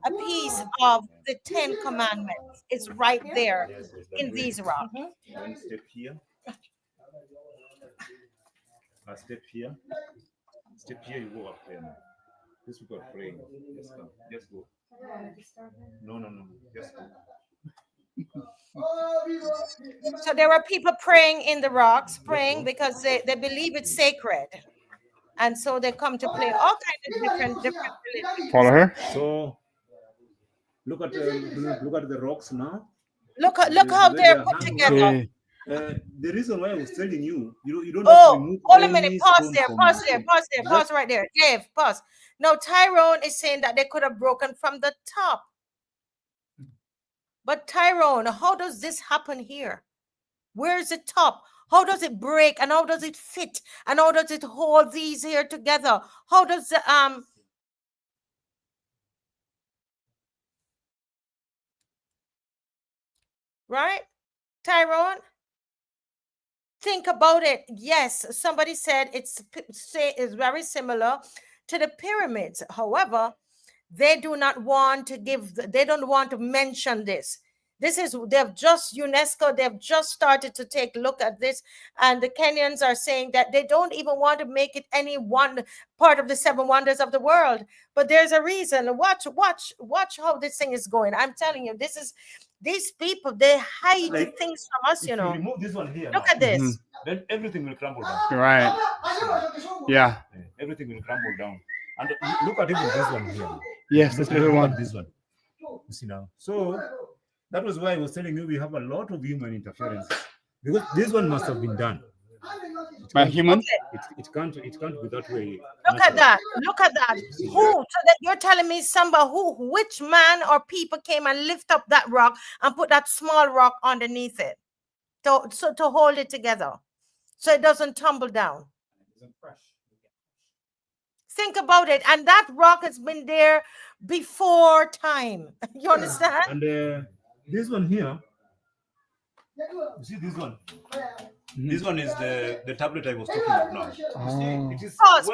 a piece of the 10 Commandments. It's right there in these rocks. One step here. A step here. Step here, you go up there now. This people are praying. Just go. No. Just go. So there were people praying in the rocks, praying because they believe it's sacred. And so they come to play all kinds of different religions. Follow her. So look at the rocks now. Look how they're put together. Okay. The reason why I was telling you, you don't have to Oh, remove hold a any minute. Pause stone there. from- Pause right there. Dave, pause. Now, Tyrone is saying that they could have broken from the top. But Tyrone, how does this happen here? Where is the top? How does it break? And how does it fit? And how does it hold these here together? How does the right? Tyrone? Think about it. Yes, somebody said it's very similar to the pyramids. However, they do not want to they don't want to mention this. They've just UNESCO, they've just started to take a look at this, and the Kenyans are saying that they don't even want to make it any one part of the 7 wonders of the world. But there's a reason. Watch how this thing is going. I'm telling you, these people, they hide things from us, you know. If you remove this one here, Look now, at this. then everything will crumble down. Right. Yeah. Everything will crumble down. And look at even this one here. Yes, this little Look one. at this one. You see now. So that was why I was telling you we have a lot of human interference, because this one must have been done. By human? It can't be that way. Look at that. Look at that. Who? So that you're telling me which man or people came and lift up that rock and put that small rock underneath it to hold it together so it doesn't tumble down. Think about it. And that rock has been there before time. You understand? And this one here, You see this one? This one is the tablet I was talking about now. Oh. It is Pause.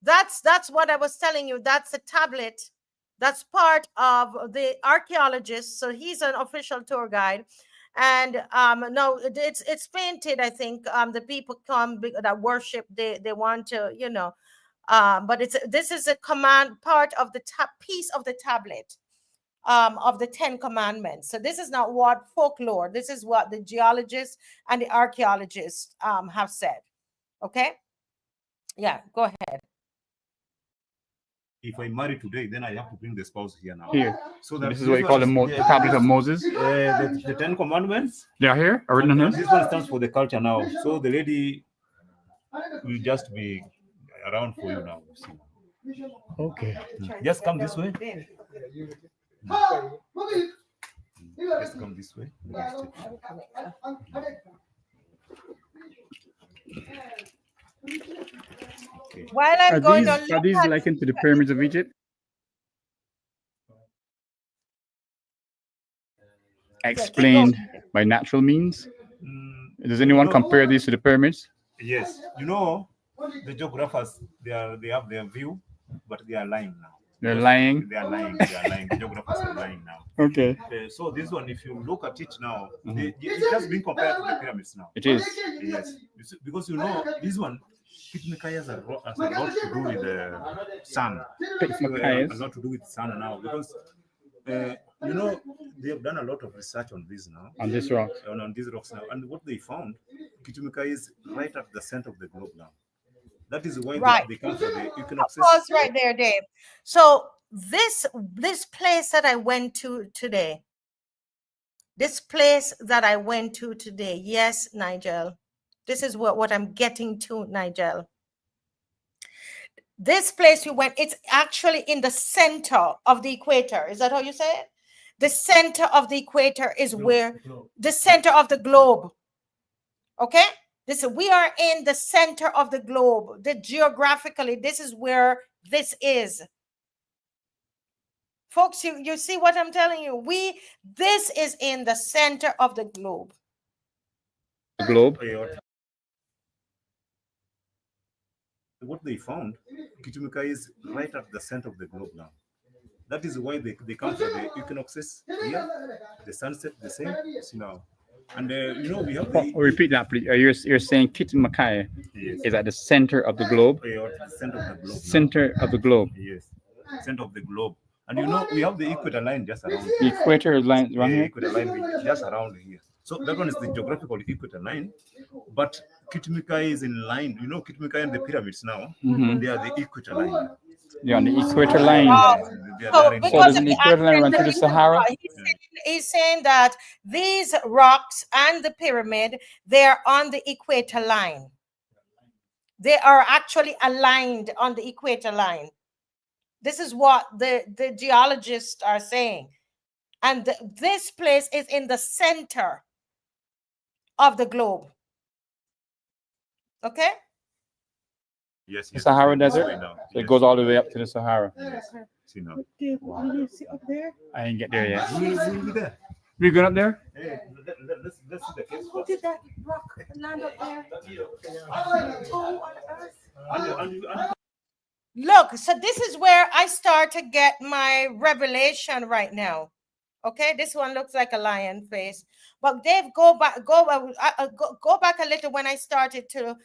That's what I was telling you. That's a tablet. That's part of the archaeologist. So he's an official tour guide. And no, it's painted. I think the people come that worship. They want to, but this is a command part of the piece of the tablet of the 10 commandments. So this is not what folklore. This is what the geologists and the archaeologists have said. Okay. Yeah. Go ahead. If I marry today, then I have to bring the spouse here now. Here. So this is what you call the tablet of Moses. The 10 commandments. They are here. Original. This one stands for the culture now. So the lady will just be around for you now. Okay. Just come this way. Just come this way. Okay. While I'm going to are these likened to the pyramids of Egypt? Explained by natural means? Does anyone compare these to the pyramids? Yes. The geographers, they have their view, but they are lying now. They're lying? They are lying. The geographers are lying now. Okay. So this one, if you look at it now, it has been compared to the pyramids now. It is? Yes. Because this one, Mikayi has a lot to do with the sun. A lot to do with sun now, because they have done a lot of research on this now. On this rock. On these rocks now. And what they found, Mikayi is right at the center of the globe now. That is why they come for the equinoxes. Pause right there, Dave. So this place that I went to today, yes, Nigel, this is what I'm getting to, Nigel. This place we went, it's actually in the center of the equator. Is that how you say it? The center of the equator is where the center of the globe. Okay? We are in the center of the globe. Geographically, this is where this is. Folks, you see what I'm telling you? This is in the center of the globe. The globe? What they found, Mikayi is right at the center of the globe now. That is why they come for the equinoxes here, the sunset, the same. Now. And we have repeat that, please. You're saying Mikayi is at the center of the globe? Center of the globe. Center of the globe. Yes, center of the globe. And we have the equator line just around here. The equator line around here? Equator line just around here. So that one is the geographical equator line. But Mikayi is in line. Mikayi and the pyramids now, they are the equator line. They're on the equator line. So does the equator line run through the Sahara? He's saying that these rocks and the pyramid, they're on the equator line. They are actually aligned on the equator line. This is what the geologists are saying. And this place is in the center of the globe. Okay? Yes. The Sahara Desert? So it goes all the way up to the Sahara. Yes. Did you see up there? I didn't get there yet. We'll be there. We going up there? Hey, let's see the case. Who did that rock land up there? Oh, on earth. Look, so this is where I start to get my revelation right now. Okay, this one looks like a lion face, but Dave, go back a little when I started to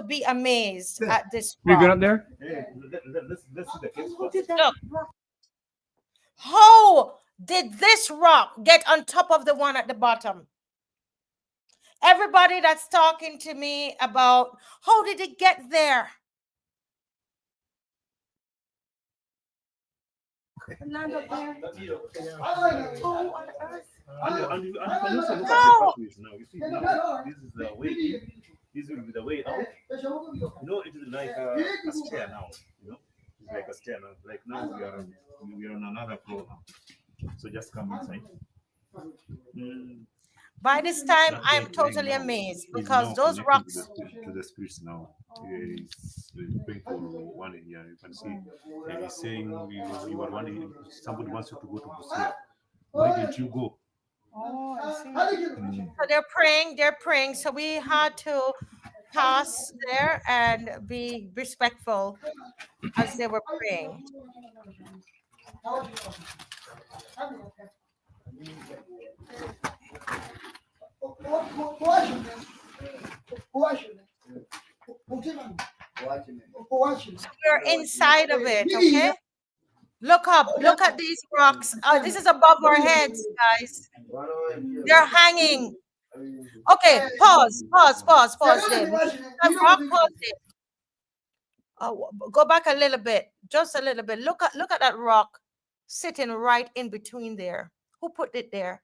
be amazed at this. We going up there? Hey, let's see the case. Look, how did this rock get on top of the one at the bottom? Everybody that's talking to me about how did it get there? Land up there. Oh, on earth. And you can also look at the pathways now. You see, now this is the way in. This will be the way out. It is like a stair now. It's like a stair now. Like now we are on another floor now. So just come inside. By this time, I'm totally amazed because those rocks. To the spirits now. He's praying for one here. You can see he's saying you are one. Somebody wants you to go to Busia. Why didn't you go? Oh, I see. So they're praying. So we had to pass there and be respectful as they were praying. So we're inside of it, okay? Look up, look at these rocks. This is above our heads, guys. They're hanging. Okay, pause, Dave. That rock, pause it. Go back a little bit, just a little bit. Look at that rock sitting right in between there. Who put it there?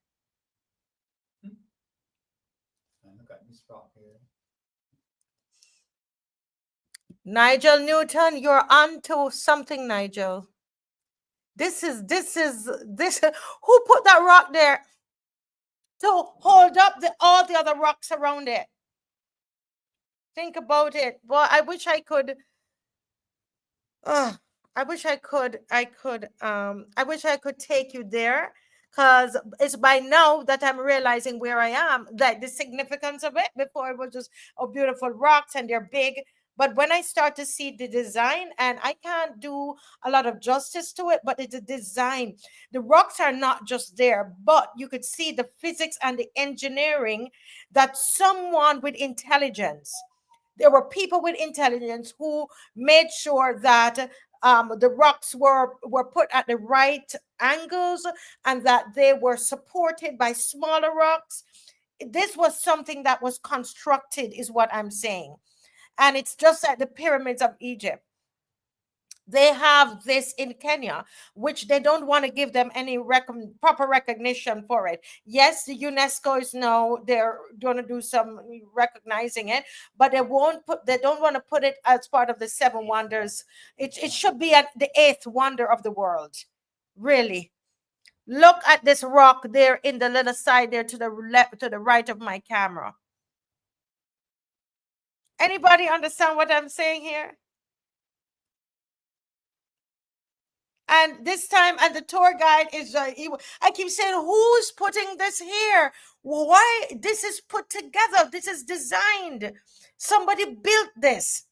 Look at this rock here. Nigel Newton, you're onto something, Nigel. This. Who put that rock there to hold up all the other rocks around it? Think about it. Well, I wish I could. I wish I could take you there, because it's by now that I'm realizing where I am, like the significance of it. Before it was just beautiful rocks and they're big. But when I start to see the design, and I can't do a lot of justice to it, but it's a design. The rocks are not just there, but you could see the physics and the engineering that someone with intelligence, there were people with intelligence who made sure that the rocks were put at the right angles and that they were supported by smaller rocks. This was something that was constructed, is what I'm saying. And it's just like the pyramids of Egypt. They have this in Kenya, which they don't want to give them any proper recognition for it. Yes, the UNESCO is now, they're going to do some recognizing it, but they don't want to put it as part of the seven wonders. It should be the eighth wonder of the world. Really. Look at this rock there in the little side there to the left, to the right of my camera. Anybody understand what I'm saying here? And this time, and the tour guide is, I keep saying, who's putting this here? Why? This is put together. This is designed. Somebody built this.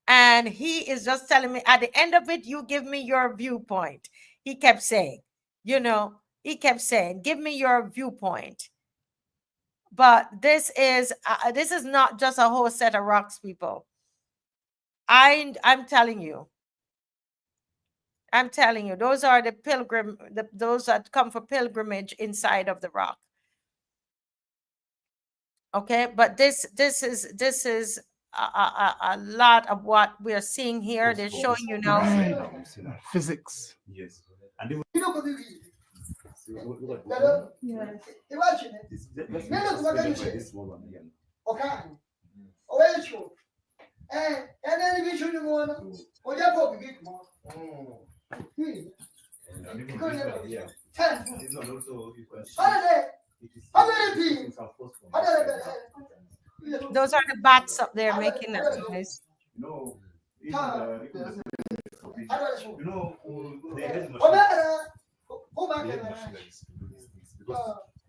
And he is just telling me, at the end of it, you give me your viewpoint. He kept saying, he kept saying, give me your viewpoint. But this is not just a whole set of rocks, people. I'm telling you. I'm telling you, those are the those that come for pilgrimage inside of the rock. Okay, but this is a lot of what we are seeing here. They're showing you now physics. Yes, and even those are the bats up there making that noise.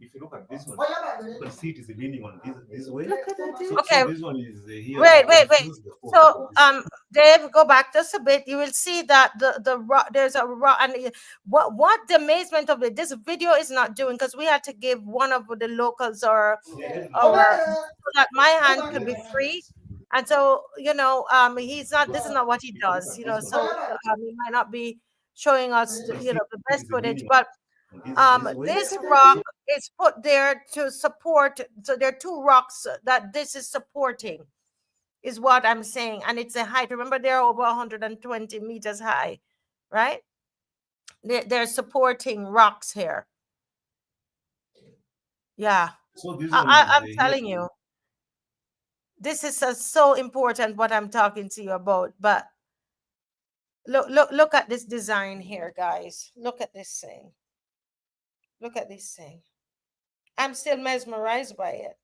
if you look at this one, you can see it is leaning on this way. Okay. So this one is here. Wait. So Dave, go back just a bit. You will see that there's a rock, and what the amazement of it. This video is not doing, because we had to give one of the locals or so that my hand could be free. And so, he's not. This is not what he does. So he might not be showing us, the best footage, but. This rock is put there to support. So there are two rocks that this is supporting, is what I'm saying. And it's a height. Remember, they're over 120 meters high, right? They're supporting rocks here. Yeah. So this I'm telling you, this is so important what I'm talking to you about. But look at this design here, guys. Look at this thing. Look at this thing. I'm still mesmerized by it.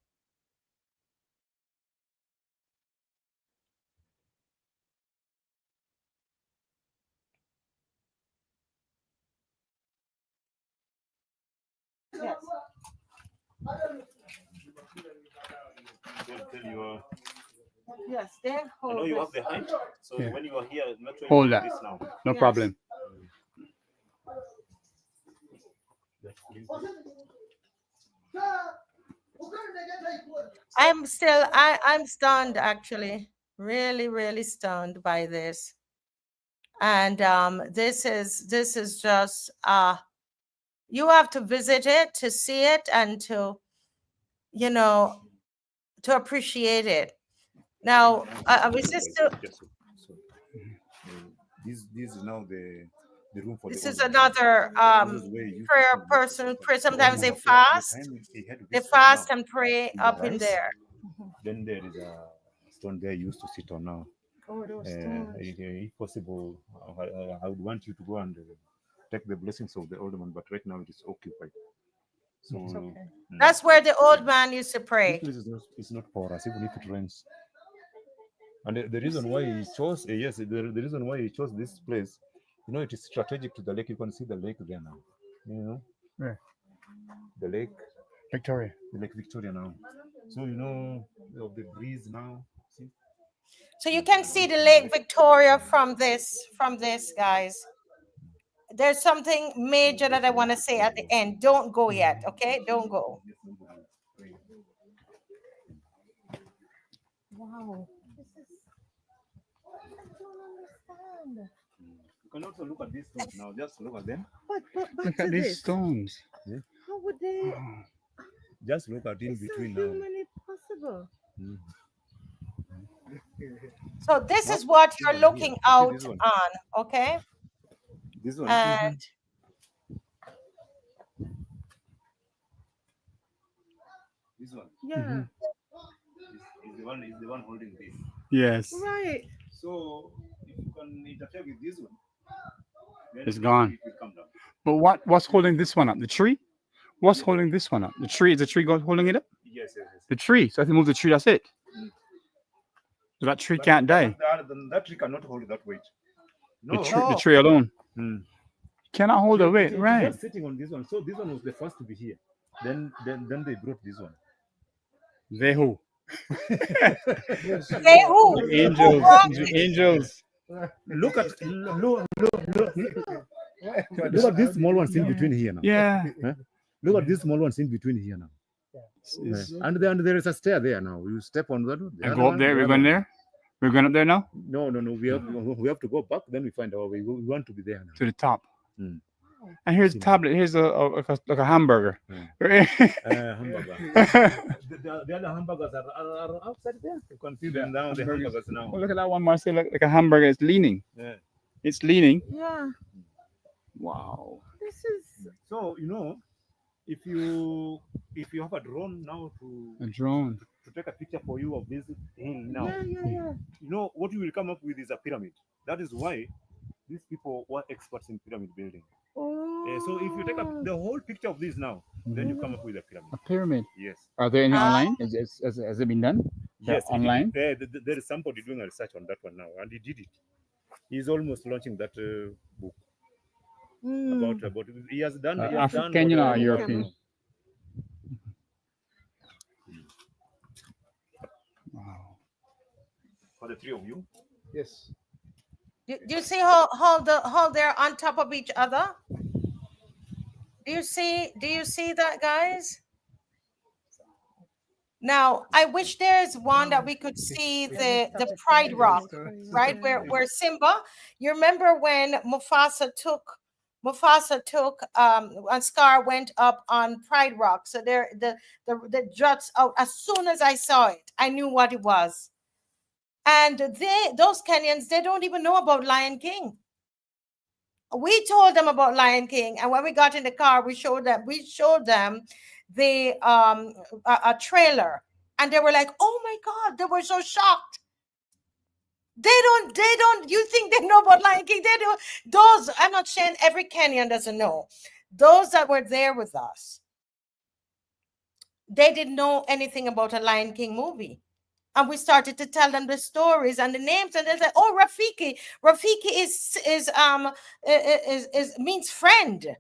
Yes. Tell you. Yes, they I know hold you have this. the height, so Yeah. when you are here, make sure you Hold hold that. this now. No Yes. problem. I'm stunned actually. Really, really stunned by this. And this is just you have to visit it to see it and to, you know, to appreciate it. Now, was this still, Just so. This is now the room for the this is old man. another This is where he used to prayer spend most of his person time. pray. So when Sometimes he they was there, the fast. time he had to They visit us fast now, and pray in the up in rice, there. then there is a stone there he used to sit on now. Oh, those stones. If possible, I would want you to go and take the blessings of the old man, but right now it is occupied. So It's okay. That's where the old man used to this pray. place is not for us, even if it rains. And the reason why he chose, yes, the reason why he chose this place, you know, it is strategic to the lake. You can see the lake there now. You know, Where? the lake, Victoria. the Lake Victoria now. So you know of the breeze now. See, So you can see the Lake Victoria from this, guys. There's something major that I want to say at the end. Don't go yet, okay? Don't go. Wow. This is, I don't understand. you can also look at these stones now. Just look at them. But back Look to at these this. stones. How would they? Just look at in It's not between now. humanly possible. Mm. So this Now, is what this you're one here. looking See out this one. on, okay? This one. And This one yeah, is the one holding this. Yes. right. So if you can interfere with this one, then It's gone. it will come down. But what's holding this one up? The tree? What's holding this one up? The tree? Is the tree holding it up? Yes, yes, yes. The tree. So if you move the tree, that's it. So that tree can't die. That tree cannot hold that weight. The No. tree, the No. tree alone Mm. cannot hold the weight, It was right? just sitting on this one. So this one was the first to be here. Then they brought this one. They who? They who? The Who angels. brought The it? angels. Look at these small ones in between here now. Yeah. Huh? Look at these small ones in between here now. And there is a stair there now. You step on that. And go up there. We're going there. We're going up there now No. We have to go back. Then we find our way. We want to be there now. to the top. Mm. And here's a tablet. Here's like a hamburger. Hamburger. The other hamburgers are outside there. You can see them now. The hamburgers now. Oh, look at that one, Marcel. Like a hamburger. It's leaning. Yeah. It's leaning. Yeah. Wow. This is So you know, if you have a drone now A drone. to take a picture for you of this hill now, yeah. you know what you will come up with is a pyramid. That is why these people were experts in pyramid building. Oh. So if you take the whole picture of this now, then you come up with a pyramid. A pyramid. Yes. Are there any online? Has it been done? Yes. Online? There is somebody doing a research on that one now, and he did it. He's almost launching that book about. He has done. He has done Kenyan what, or European? Wow. for the three of you. Yes. Do you see how they're on top of each other? Do you see that, guys? Now, I wish there's one that we could see the Pride Rock, right? Where Simba, you remember when Mufasa took and Scar went up on Pride Rock. So there the juts out. As soon as I saw it, I knew what it was. And those Kenyans, they don't even know about Lion King. We told them about Lion King, and when we got in the car, we showed them the a trailer, and they were like, "Oh my God!" They were so shocked. They don't. You think they know about Lion King? They do. Those, I'm not saying every Kenyan doesn't know. Those that were there with us, they didn't know anything about a Lion King movie. And we started to tell them the stories and the names, and they said, "Oh, Rafiki. Rafiki is means friend."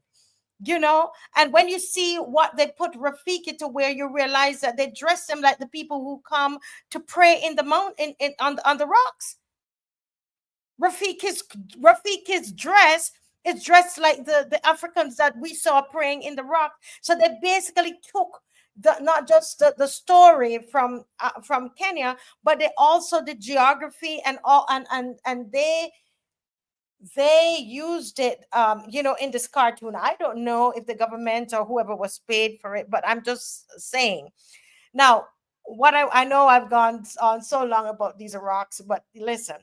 you know. And when you see what they put Rafiki to wear, you realize that they dress them like the people who come to pray in the mountain, on the rocks. Rafiki's dress is dressed like the Africans that we saw praying in the rock. So they basically took not just the story from Kenya, but they also the geography and all, and they used it, you know, in this cartoon. I don't know if the government or whoever was paid for it, but I'm just saying. Now, what I know I've gone on so long about these rocks, but listen,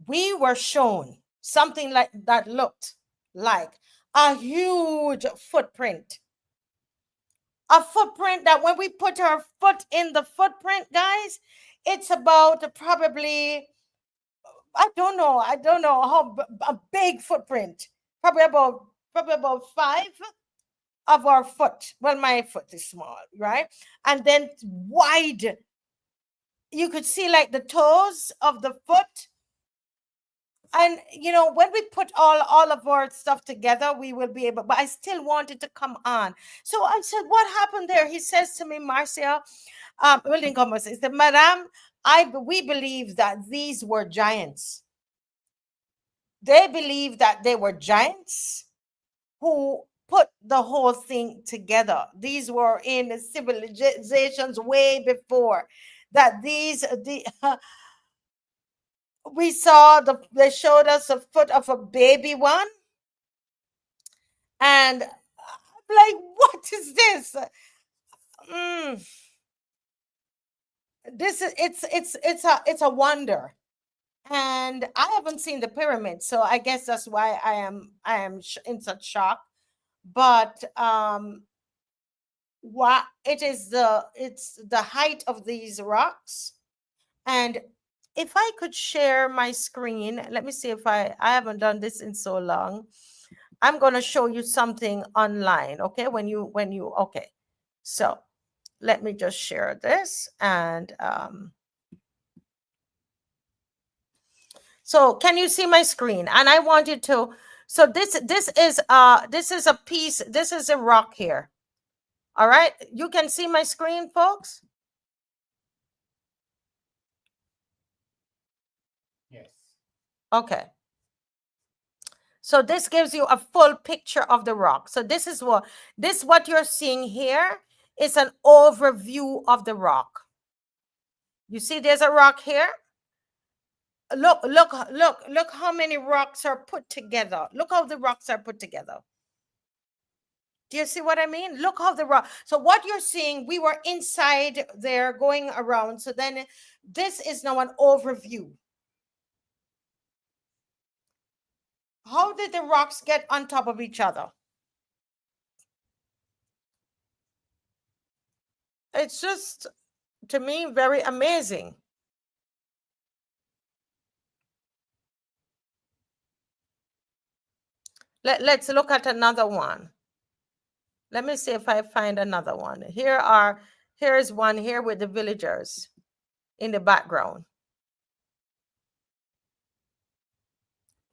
we were shown something like that looked like a huge footprint. A footprint that when we put our foot in the footprint, guys, it's about probably, I don't know how a big footprint, probably about 5 of our foot. Well, my foot is small, right? And then wide. You could see like the toes of the foot. And you know, when we put all of our stuff together, we will be able, but I still wanted to come on. So I said, what happened there? He says to me, Marcia, William Thomas, he said, Madame, we believe that these were giants. They believe that they were giants who put the whole thing together. These were in civilizations way before that. We saw they showed us a foot of a baby one, and I'm like, what is this? This is it's a wonder. And I haven't seen the pyramid, so I guess that's why I am in such shock. But what it's the height of these rocks. And if I could share my screen, let me see if I haven't done this in so long. I'm going to show you something online, okay? When you okay. So let me just share this. And so can you see my screen? And I want you to, so this is a piece, this is a rock here. All right, you can see my screen, folks? Yes. Okay. So this gives you a full picture of the rock. So this is what you're seeing here is an overview of the rock. You see there's a rock here. Look how many rocks are put together. Look how the rocks are put together. Do you see what I mean? Look how the rock. So what you're seeing, we were inside there going around. So then this is now an overview. How did the rocks get on top of each other? It's just, to me, very amazing. Let's look at another one. Let me see if I find another one. Here's one here with the villagers in the background.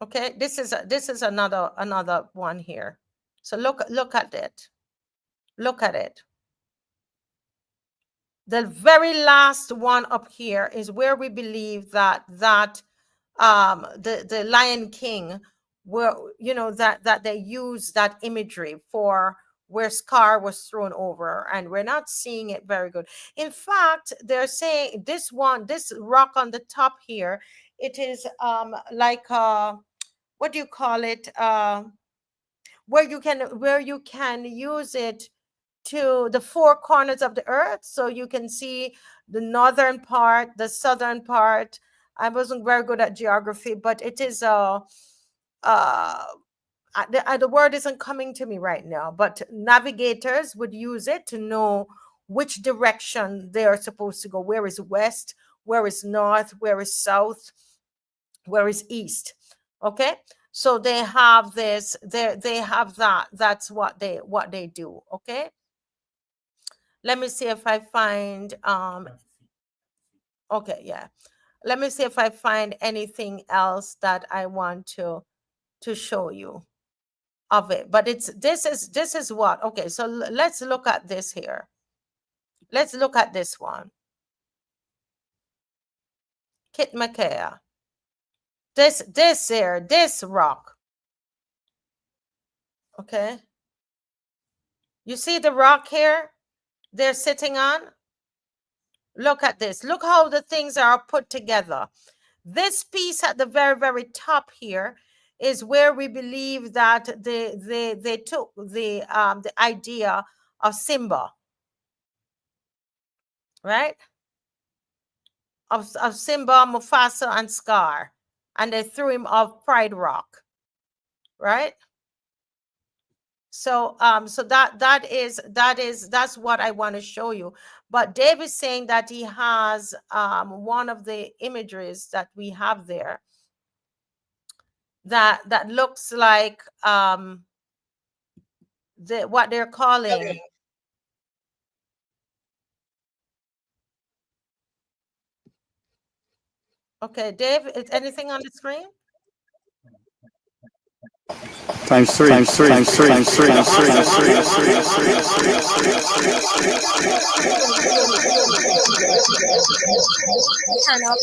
Okay, this is another one here. So look at it. Look at it. The very last one up here is where we believe that the Lion King, where you know that they use that imagery for where Scar was thrown over, and we're not seeing it very good. In fact, they're saying this rock on the top here, it is like what do you call it? Where you can use it to the 4 corners of the earth, so you can see the northern part, the southern part. I wasn't very good at geography, but it is the word isn't coming to me right now, but navigators would use it to know which direction they are supposed to go. Where is west? Where is north? Where is south? Where is east? Okay, so they have this. They have that. That's what they do. Okay. Let me see if I find okay, yeah. Let me see if I find anything else that I want to show you. of it. But this is what, okay, so let's look at this here. Let's look at this one. Kit Mikayi. This rock. Okay. You see the rock here they're sitting on? Look at this. Look how the things are put together. This piece at the very, very top here is where we believe that they took the idea of Simba, right? Of Simba, Mufasa, and Scar, and they threw him off Pride Rock, right? So so that's what I want to show you. But Dave is saying that he has one of the imageries that we have there that looks like what they're calling. Okay, Dave, is anything on the screen? Times three. Turn up.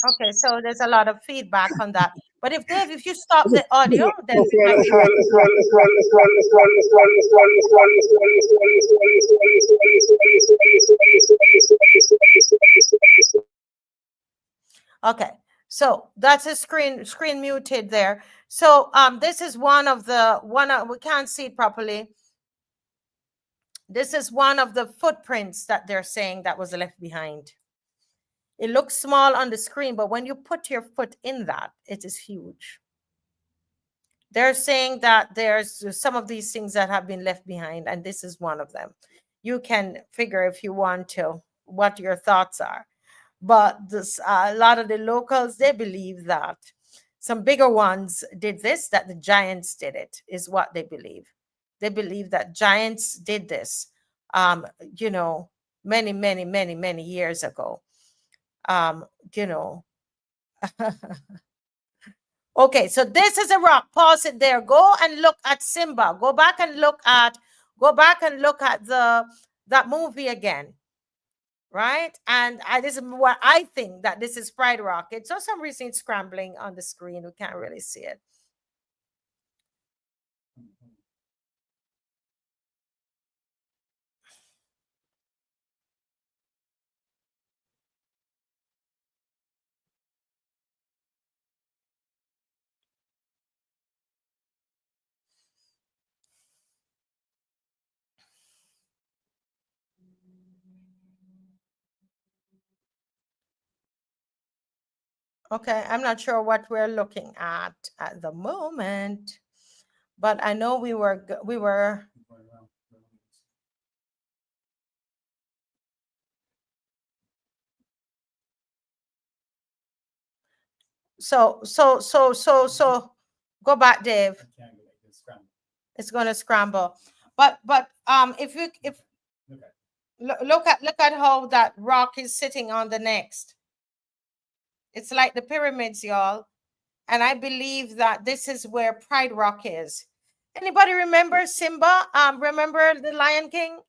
Okay, so there's a lot of feedback on that. But if Dave, if you stop the audio, then okay. So that's a screen muted there. So this is one of we can't see it properly. This is one of the footprints that they're saying that was left behind. It looks small on the screen, but when you put your foot in that, it is huge. They're saying that there's some of these things that have been left behind, and this is one of them. You can figure if you want to what your thoughts are. But this, a lot of the locals, they believe that some bigger ones did this, that the giants did it, is what they believe. They believe that giants did this, you know, many, many, many, many years ago. You know. Okay, so this is a rock. Pause it there. Go and look at Simba. Go back and look at that movie again. Right? And this is what I think, that this is Pride Rock. It's for some reason it's scrambling on the screen. We can't really see it. Okay, I'm not sure what we're looking at the moment, but I know we were. So go back, Dave. It's going to scramble. But if look at how that rock is sitting on the next. It's like the pyramids, y'all. And I believe that this is where Pride Rock is. Anybody remember Simba? Remember the Lion King?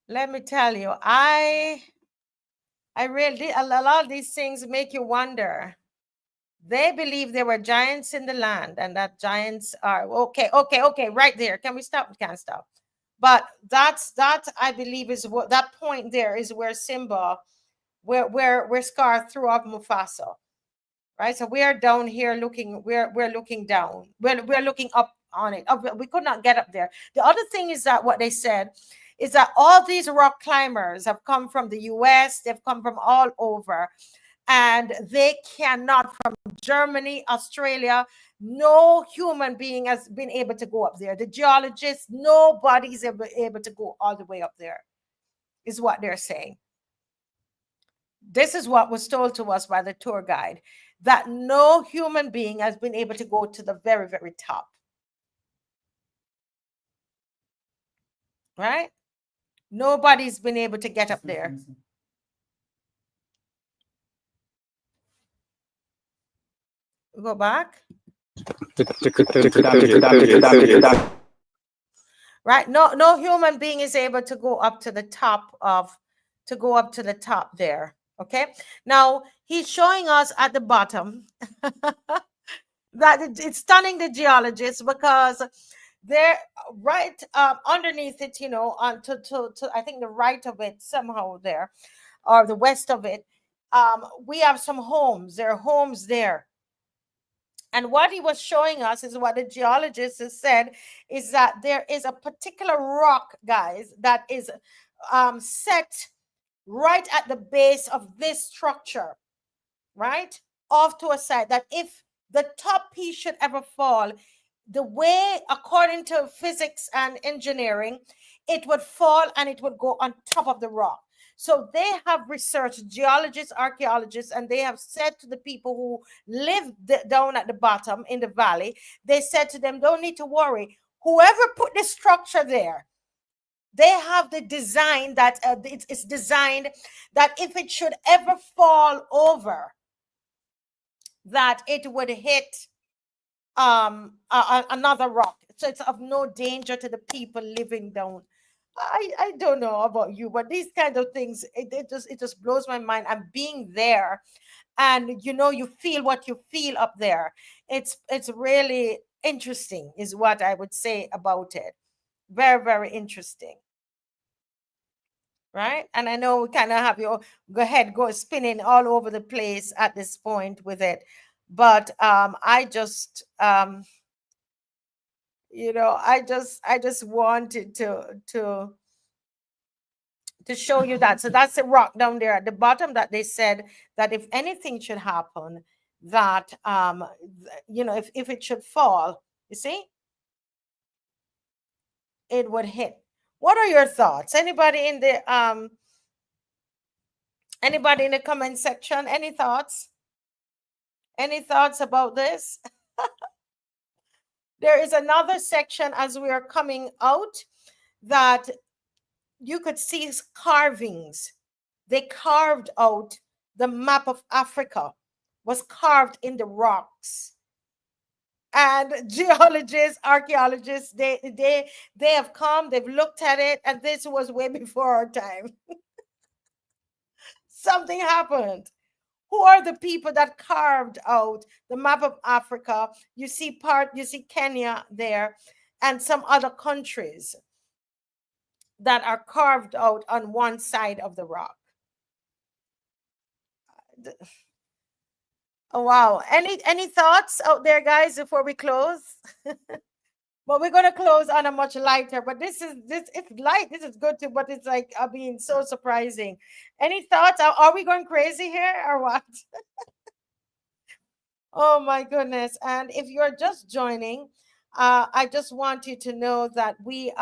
Let me tell you, I really, a lot of these things make you wonder. They believe there were giants in the land, and that giants are okay, right there. Can we stop? We can't stop. But that I believe is what that point there is where Simba, where Scar threw off Mufasa. Right. So we are down here looking, we're looking down. We're looking up on it. We could not get up there. The other thing is that what they said is that all these rock climbers have come from the US, they've come from all over, and they cannot, from Germany, Australia, no human being has been able to go up there. The geologists, nobody's ever able to go all the way up there, is what they're saying. This is what was told to us by the tour guide. that no human being has been able to go to the very, very top. Right? Nobody's been able to get up there. Go back. Right? No human being is able to go up to the top there. Okay. Now he's showing us at the bottom that it's stunning the geologists, because they're right underneath it, on to I think the right of it somehow there, or the west of it. We have some homes. There are homes there. And what he was showing us is what the geologist has said, is that there is a particular rock, guys, that is set right at the base of this structure, right? Off to a side, that if the top piece should ever fall, the way, according to physics and engineering, it would fall and it would go on top of the rock. So they have researched, geologists, archaeologists, and they have said to the people who live down at the bottom in the valley, they said to them, don't need to worry. Whoever put this structure there, they have the design that it's designed that if it should ever fall over, that it would hit another rock. So it's of no danger to the people living down. I don't know about you, but these kind of things, it just blows my mind. I'm being there, and you feel what you feel up there. It's really interesting, is what I would say about it. Very, very interesting. Right? And I know we kind of have your go spinning all over the place at this point with it, but I just I just wanted to show you that. So that's a rock down there at the bottom that they said that if anything should happen, that if it should fall, you see, it would hit. What are your thoughts? Anybody in the comment section? Any thoughts? Any thoughts about this? There is another section as we are coming out that you could see carvings. They carved out the map of Africa, was carved in the rocks. And geologists, archaeologists, they have come, they've looked at it, and this was way before our time. Something happened. Who are the people that carved out the map of Africa? You see Kenya there, and some other countries that are carved out on one side of the rock. Oh, wow. Any thoughts out there, guys, before we close? But we're going to close on a much lighter, but this it's light. This is good too, but it's like so surprising. Any thoughts? Are we going crazy here or what? Oh my goodness. And if you're just joining, I just want you to know that we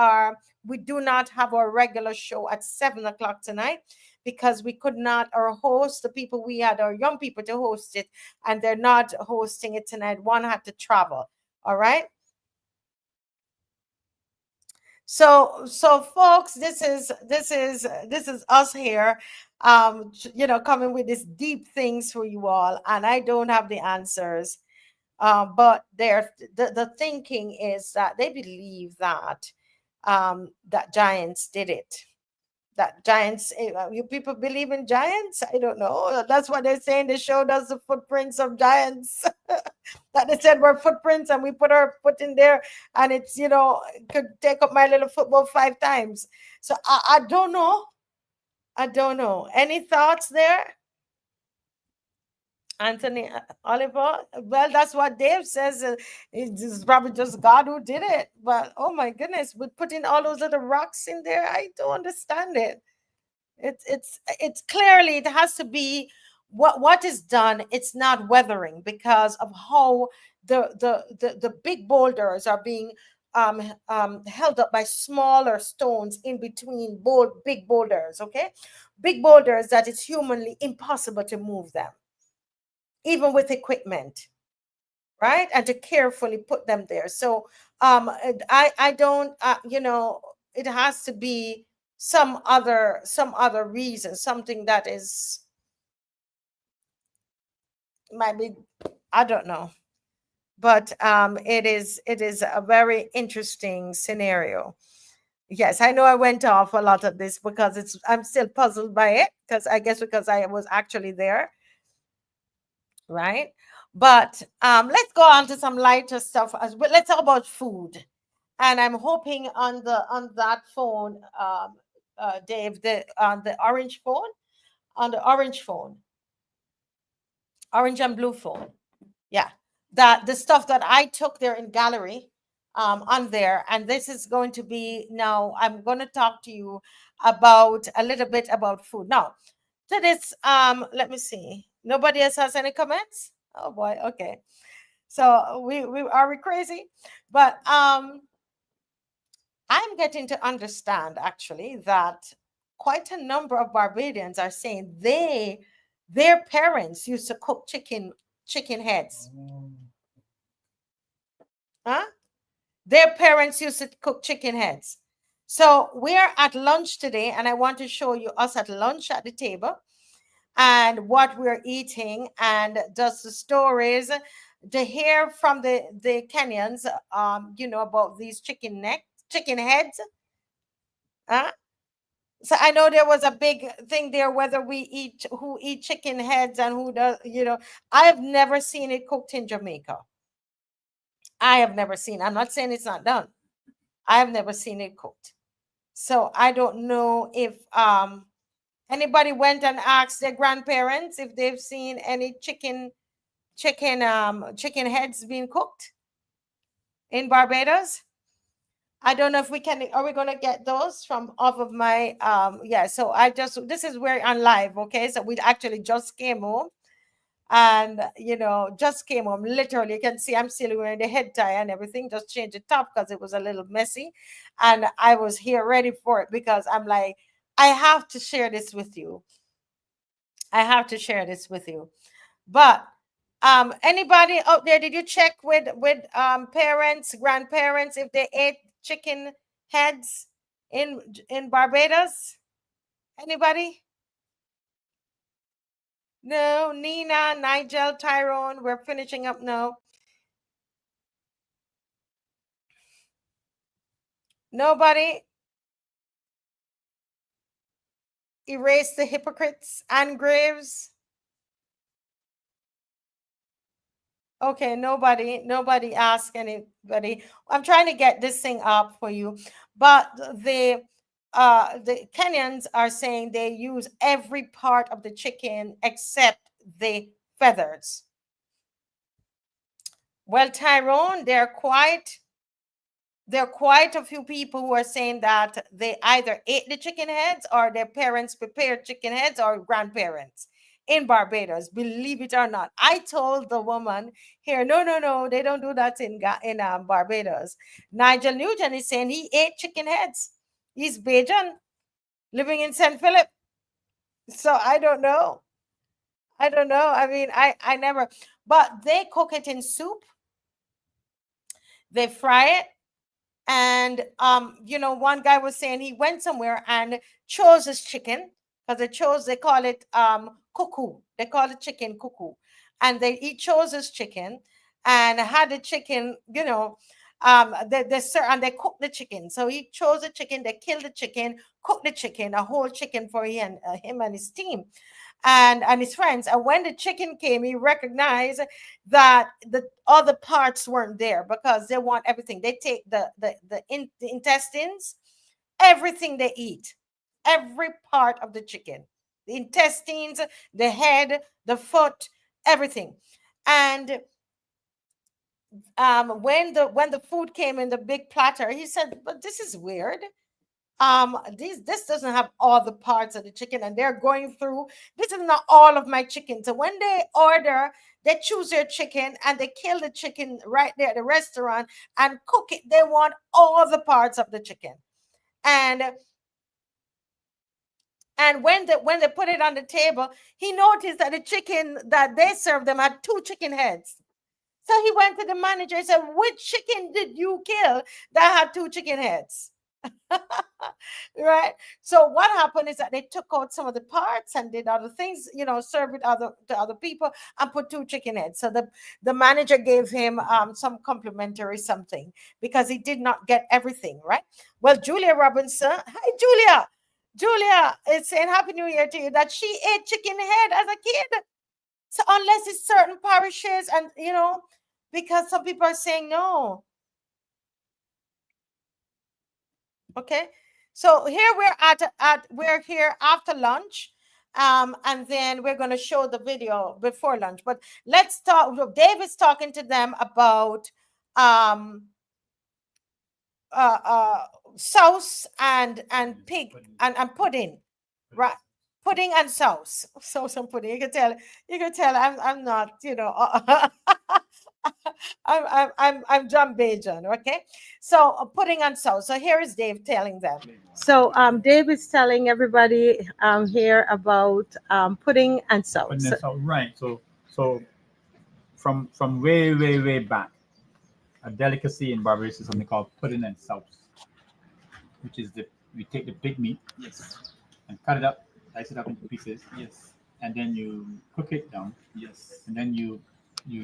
do not have our regular show at 7:00 tonight, because we could not, our host, the people we had, our young people to host it, and they're not hosting it tonight. One had to travel. All right. So folks, this is us here, coming with these deep things for you all, and I don't have the answers, but the thinking is that they believe that that giants did it. That giants, you people believe in giants? I don't know. That's what they're saying. They showed us the footprints of giants. That they said were footprints, and we put our foot in there, and it's could take up my little football 5 times. So I don't know. I don't know. Any thoughts there, Anthony, Oliver? Well, that's what Dave says. It's probably just God who did it. But oh my goodness, with putting all those little rocks in there, I don't understand it. It's clearly, it has to be what is done. It's not weathering, because of how the big boulders are being held up by smaller stones in between big boulders. Okay, big boulders that it's humanly impossible to move them. even with equipment, right? And to carefully put them there. So I don't, it has to be some other reason, something that is, might be, I don't know. But it is a very interesting scenario. Yes, I know I went off a lot of this because I'm still puzzled by it, because I guess because I was actually there, right? But let's go on to some lighter stuff. But let's talk about food. And I'm hoping on that phone, Dave, on the orange phone, orange and blue phone. Yeah, that the stuff that I took there in gallery, on there, and this is going to be, now I'm going to talk to you about a little bit about food. Now, to this, let me see. Nobody else has any comments? Oh boy, okay. So we crazy? But I'm getting to understand actually that quite a number of Barbadians are saying their parents used to cook chicken heads. Huh? Their parents used to cook chicken heads. So we're at lunch today, and I want to show you us at lunch at the table and what we're eating, and just the stories to hear from the Kenyans, about these chicken heads. So I know there was a big thing there whether who eat chicken heads and who does. I have never seen it cooked in Jamaica. I have never seen. I'm not saying it's not done. I have never seen it cooked. So I don't know if anybody went and asked their grandparents if they've seen any chicken heads being cooked in Barbados. I don't know if we can. Are we going to get those from off of my yeah? So this is where on live, okay? So we actually just came home, and just came home. Literally, you can see I'm still wearing the head tie and everything. Just changed the top because it was a little messy, and I was here ready for it because I'm like, I have to share this with you. I have to share this with you. But anybody out there, did you check with parents, grandparents, if they ate chicken heads in Barbados? Anybody? No. Nina, Nigel, Tyrone, we're finishing up now. Nobody? Erase the hypocrites and Graves? Okay, nobody ask anybody. I'm trying to get this thing up for you, but the Kenyans are saying they use every part of the chicken except the feathers. Well, Tyrone, there are quite a few people who are saying that they either ate the chicken heads or their parents prepared chicken heads or grandparents in Barbados, believe it or not. I told the woman here, no, they don't do that in Barbados. Nigel Newton is saying he ate chicken heads. He's Bajan, living in St. Philip. So I don't know. I mean, I never, but they cook it in soup. They fry it. And one guy was saying he went somewhere and chose his chicken, because they call it cuckoo. They call it chicken cuckoo. And he chose his chicken and had the chicken, and they cooked the chicken. So he chose the chicken, they killed the chicken, cooked the chicken, a whole chicken for him and his team and his friends. And when the chicken came, he recognized that the other parts weren't there because they want everything. They take the intestines, everything they eat, every part of the chicken, the intestines, the head, the foot, everything. And when the food came in the big platter, he said, "But this is weird. This doesn't have all the parts of the chicken, and they're going through, this is not all of my chicken." So when they order, they choose their chicken and they kill the chicken right there at the restaurant and cook it. They want all the parts of the chicken. And And when they put it on the table, he noticed that the chicken that they served them had 2 chicken heads. So he went to the manager and said, "Which chicken did you kill that had 2 chicken heads?" Right. So what happened is that they took out some of the parts and did other things, served it to other people and put 2 chicken heads. So the manager gave him some complimentary something because he did not get everything, right? Well, Julia Robinson, hi Julia. Julia is saying Happy New Year to you, that she ate chicken head as a kid. So unless it's certain parishes and because some people are saying no. Okay. So here we're here after lunch. And then we're going to show the video before lunch. But let's talk. David's talking to them about sauce and pig and pudding, right? Pudding and sauce and pudding. You can tell I'm not, I'm John Bajan. Okay. So pudding and sauce. So here is Dave telling them. So Dave is telling everybody here about pudding and sauce. Right. So from way back, a delicacy in Barbados is something called pudding and sauce, which is we take the pig meat, Yes. and cut it up, slice it up into pieces, Yes. and then you cook it down, Yes. and then you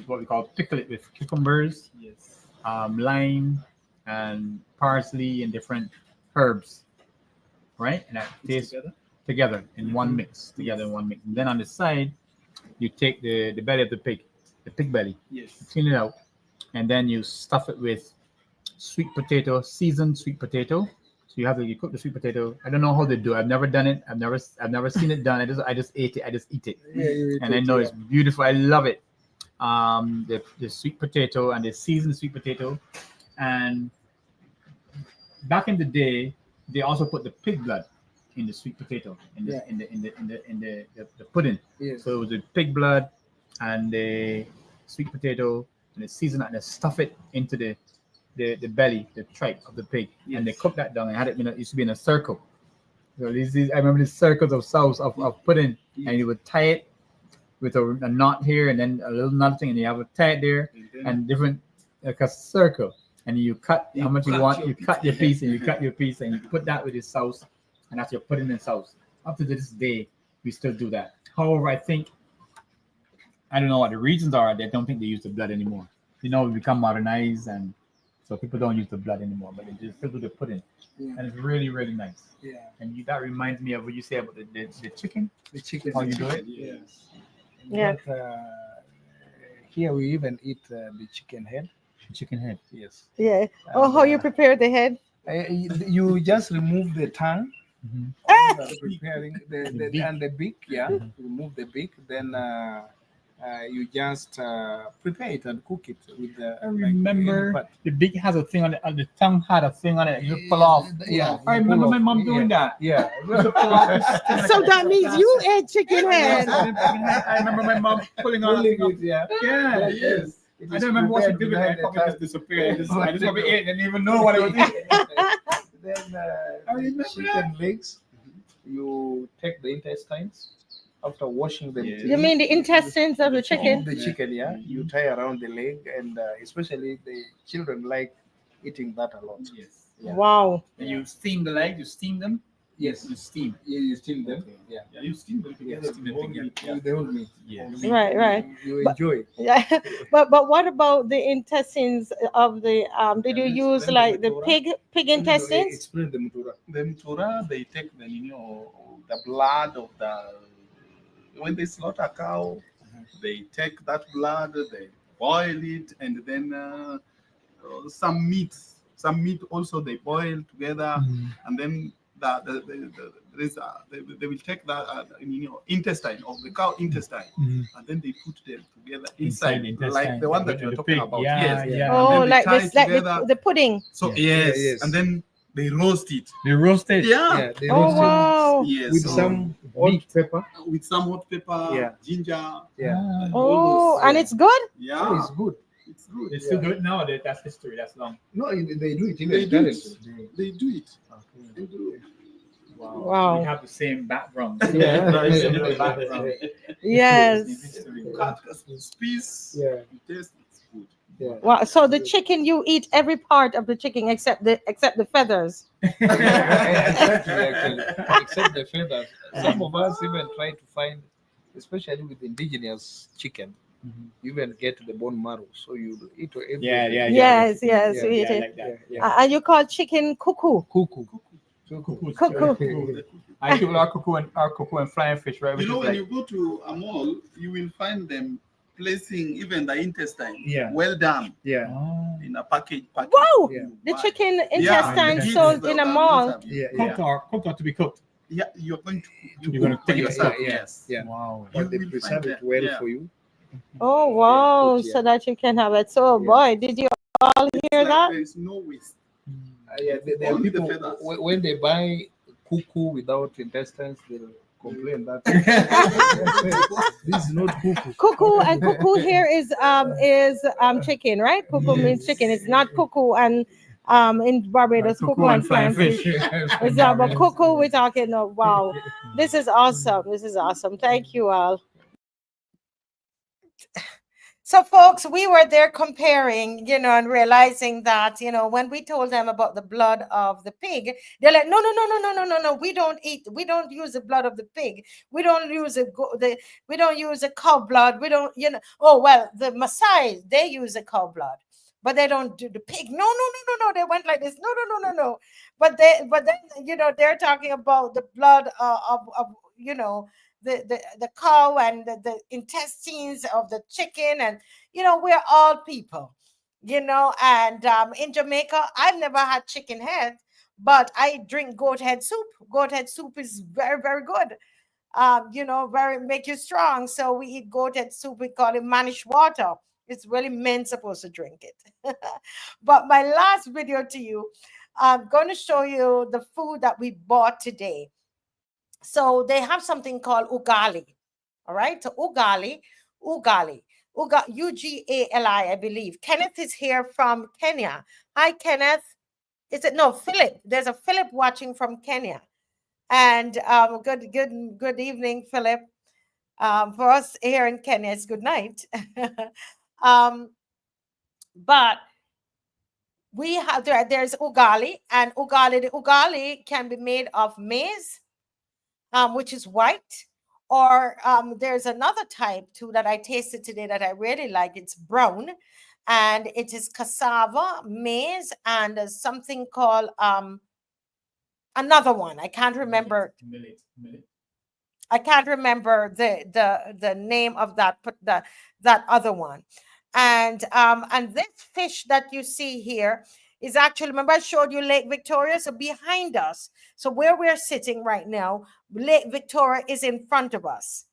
what we call pickle it with cucumbers, Yes. lime, and parsley and different herbs, right? And that tastes together in one mix, together in one mix. And then on the side, you take the belly of the pig belly, Yes. clean it out, and then you stuff it with sweet potato, seasoned sweet potato. So you cook the sweet potato. I don't know how they do it. I've never done it. I've never seen it done. I just ate it. I just eat it. Yeah, And I know it's beautiful. I love it. The sweet potato and the seasoned sweet potato. And back in the day, they also put the pig blood in the sweet potato in the pudding. Yes. So it was the pig blood and the sweet potato, and they season it and they stuff it into the belly, the tripe of the pig, and they cook that down and had it it used to be in a circle. So I remember these circles of sauce of pudding, and you would tie it with a knot here and then a little knot thing, and you have a tie it there and different, like a circle, and you cut how much you want. You cut your piece and you cut your piece and you put that with your sauce, and that's your pudding and sauce. Up to this day, we still do that. However, I don't know what the reasons are. I don't think they use the blood anymore. We become modernized, and so people don't use the blood anymore, but they just still do the pudding. Yeah. And it's really, really nice. Yeah. And that reminds me of what you say about the chicken. The chicken. How you do it? Yes. Yeah. But, here we even eat the chicken head. Chicken head. Yes. Yeah. Oh, how you prepare the head? You just remove the tongue. Mm-hmm. Preparing The beak. and the beak. Yeah. Mhm. Remove the beak. Then you just prepare it and cook it with the. I remember the beak has a thing on it, and the tongue had a thing on it. You pull off. Yeah. I remember my mom doing that. Yeah. You pull off this thing. So that means you ate chicken head. I remember my mom pulling on it. Yeah. Yeah, yes. I don't remember what she did with it. I probably just disappeared. I just probably ate and didn't even know what I was eating. Then I remember chicken legs, you take the intestines after washing them. Yes. You mean the intestines of the chicken? The chicken, yeah. You tie around the leg, and especially the children like eating that a lot. Yes. Yeah. Wow. And you steam the legs. You steam them. Yes. You steam. Yeah, you steam them. Okay. Yeah. Yeah, you steam them Yeah, together. Steam them together. the whole meat. Yeah. Right. You But- enjoy. Yeah. But what about the intestines of the did you use like the pig intestines? Explain the mutura. The mutura, they take the the blood of when they slaughter a cow, they take that blood, they boil it, and then some meat also they boil together, and then they will take that intestine of the cow intestine, and then they put them together inside the intestine, like the one that you're the talking pig. about. Yeah, Yes. yeah. And Oh, then they like tie this, like together. the pudding. So Yeah. yes, and then they roast it. They roast it. Yeah. They Oh roast it wow. Yes. with so some hot pepper. with some hot pepper, Yeah. ginger. Yeah. Oh, and it's good. Yeah, Oh, it's good. it's good. They still do it nowadays. That's history. That's long. No, they do it They even do currently. it. They do it. They do it. Wow. We have the same background. Yeah. Very similar background. Yes. You cut a piece, Yeah. you taste it's good. Yeah. Wow. So the chicken, you eat every part of the chicken except the feathers. Exactly, actually. Except the feathers. Some of us even try to find, especially with indigenous chicken, you even get the bone marrow. So you eat everything. Yeah. Yes, yes, Yeah, we eat I it. like that. And you call chicken cuckoo. Cuckoo. Cuckoo. I people are cuckoo and flying fish, right? Which You know, is when like, you go to a mall, you will find them placing even the intestine. Yeah. Well done yeah. in a package. Wow. Yeah. The Buy. chicken Yeah, intestine kids, sold in a mall. Yeah. Cooked or to be cooked. Yeah, you're going to You're gonna cook take for it yourself. yeah, Yes. Yeah. Wow. But they will preserve find it well yeah. for you. Oh wow, Yeah. so that you can have it. So boy, did you all It's hear like that? there is no waste. Yeah, there are Only the people feathers. when they buy cuckoo without intestines, they'll complain that this is not cuckoo. Cuckoo and cuckoo here is chicken, right? Cuckoo means chicken. It's not cuckoo and in Barbados cuckoo and flying fish. It's about cuckoo we're talking of. Wow. This is awesome. This is awesome. Thank you all. So, folks, we were there comparing, and realizing that, when we told them about the blood of the pig, they're like, no, no, no, no, no, no, no, no. We don't use the blood of the pig. We don't use we don't use the cow blood. We don't, oh, well, the Maasai, they use the cow blood, but they don't do the pig. No, no, no, no, no. They went like this. No, no, no, no, no. But then, they're talking about the blood the cow and the intestines of the chicken, and we're all people, and in Jamaica I've never had chicken head, but I drink goat head soup. Goat head soup is very, very good. Very make you strong. So we eat goat head soup. We call it manish water. It's really men supposed to drink it. But my last video to you, I'm going to show you the food that we bought today. So they have something called ugali. All right. So ugali, Ugali, I believe. Kenneth is here from Kenya. Hi, Kenneth. Is it no Philip? There's a Philip watching from Kenya. And good evening, Philip. For us here in Kenya, it's good night. But we have there's ugali, and the ugali can be made of maize, which is white, or there's another type too that I tasted today that I really like. It's brown, and it is cassava, maize, and something called another one. I can't remember. Millet. I can't remember the name of that other one. And this fish that you see here is actually, remember I showed you Lake Victoria? So behind us, so where we're sitting right now, Lake Victoria is in front of us.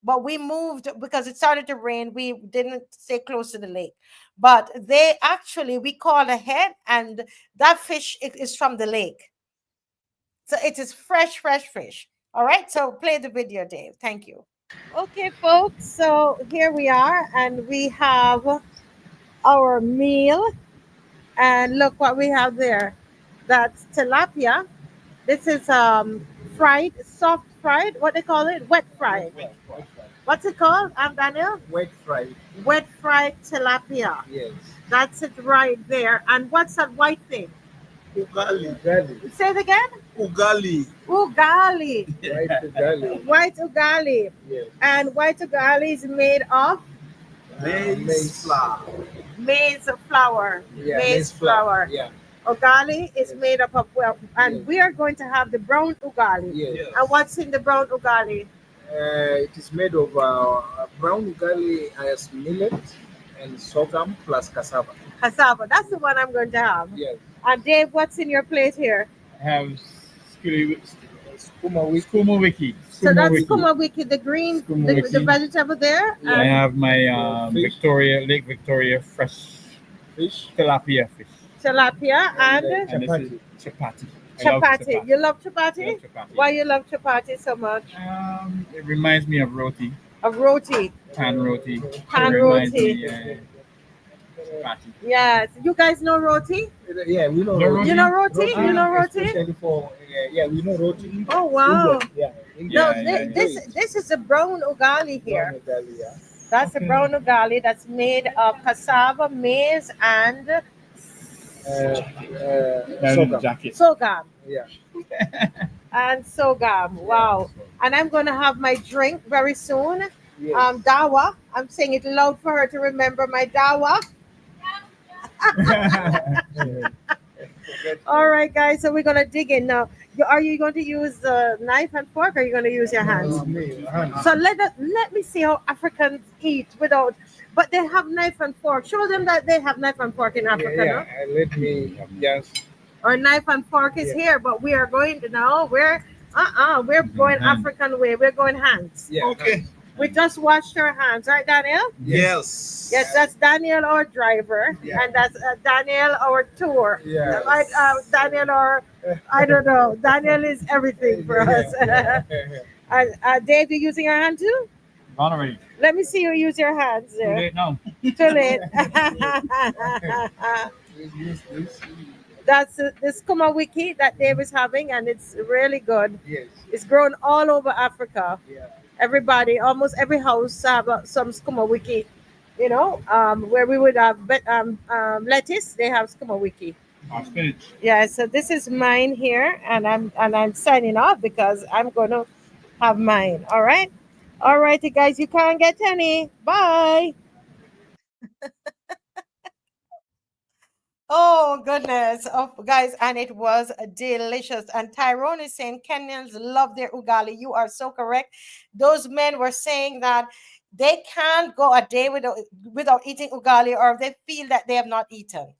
But we moved because it started to rain. We didn't stay close to the lake. But we called ahead, and that fish is from the lake. So it is fresh fish. All right, so play the video, Dave. Thank you. Okay, folks, so here we are, and we have our meal. And look what we have there. That's tilapia. This is soft fried. What they call it? Wet fried. What's it called, Daniel? Wet fried. Wet fried tilapia. Yes. That's it right there. And what's that white thing? Ugali. Say it again. Ugali. Ugali. White ugali. White ugali. Yes. And white ugali is made of Maize flour. maize flour. Yeah, maize flour. Yeah. Ugali is Yes. made up of and Yes. we are going to have the brown ugali. Yes. And what's in the brown ugali? It is made of brown ugali as millet and sorghum plus cassava. Cassava. That's the one I'm going to have. Yes. And Dave, what's in your plate here? I have Skuma wiki. Skuma wiki. So that's wiki. kumawiki, the green, Skuma the wiki. vegetable there. Yeah. I have my Fish. Lake Victoria fresh Fish. tilapia fish. Tilapia and And this Chapati. is chapati. I love chapati. You love I chapati? love chapati. Why you love chapati so much? It reminds me of roti, Of roti. pan roti. Pan It reminds roti. me, party. Yes. You guys know roti? Yeah, we know No roti. You know roti? You know roti? Especially for yeah, we know roti. Oh wow. England, yeah, No, England. Yeah, this is a brown ugali here. Brown ugali, yeah. That's a brown ugali that's made of cassava, maize, and Sorghum. jacket. sorghum. Yeah. And sorghum. Wow. And I'm going to have my drink very soon. Yes. Dawa. I'm saying it loud for her to remember my dawa. All right, guys. So we're going to dig in now. Are you going to use the knife and fork, or are you going to use your hands? So let me see how Africans eat without. But they have knife and fork. Show them that they have knife and fork in Africa, no? Let me just. Our knife and fork is here, but we are going to now. We're going African way. We're going hands. Yeah. Okay. We just washed our hands, right, Daniel? Yes. Yes, that's Daniel, our driver, Yeah. and that's Daniel, our tour. Yeah. Right, Daniel, our I don't know. Daniel is everything for us. And Dave, you using your hand too? Gone already. Let me see you use your hands Too there. late now. Too late. That's this Kuma wiki that Dave is having, and it's really good. Yes. It's grown all over Africa. Yeah. Everybody, almost every house have some skuma wiki. You know, where we would have lettuce, they have skuma wiki. Spinach. Yeah, so this is mine here, and I'm signing off because I'm gonna have mine. All right, all righty, guys. You can't get any. Bye. Oh goodness, oh guys, and it was delicious. And Tyrone is saying Kenyans love their ugali. You are so correct. Those men were saying that they can't go a day without eating ugali, or they feel that they have not eaten.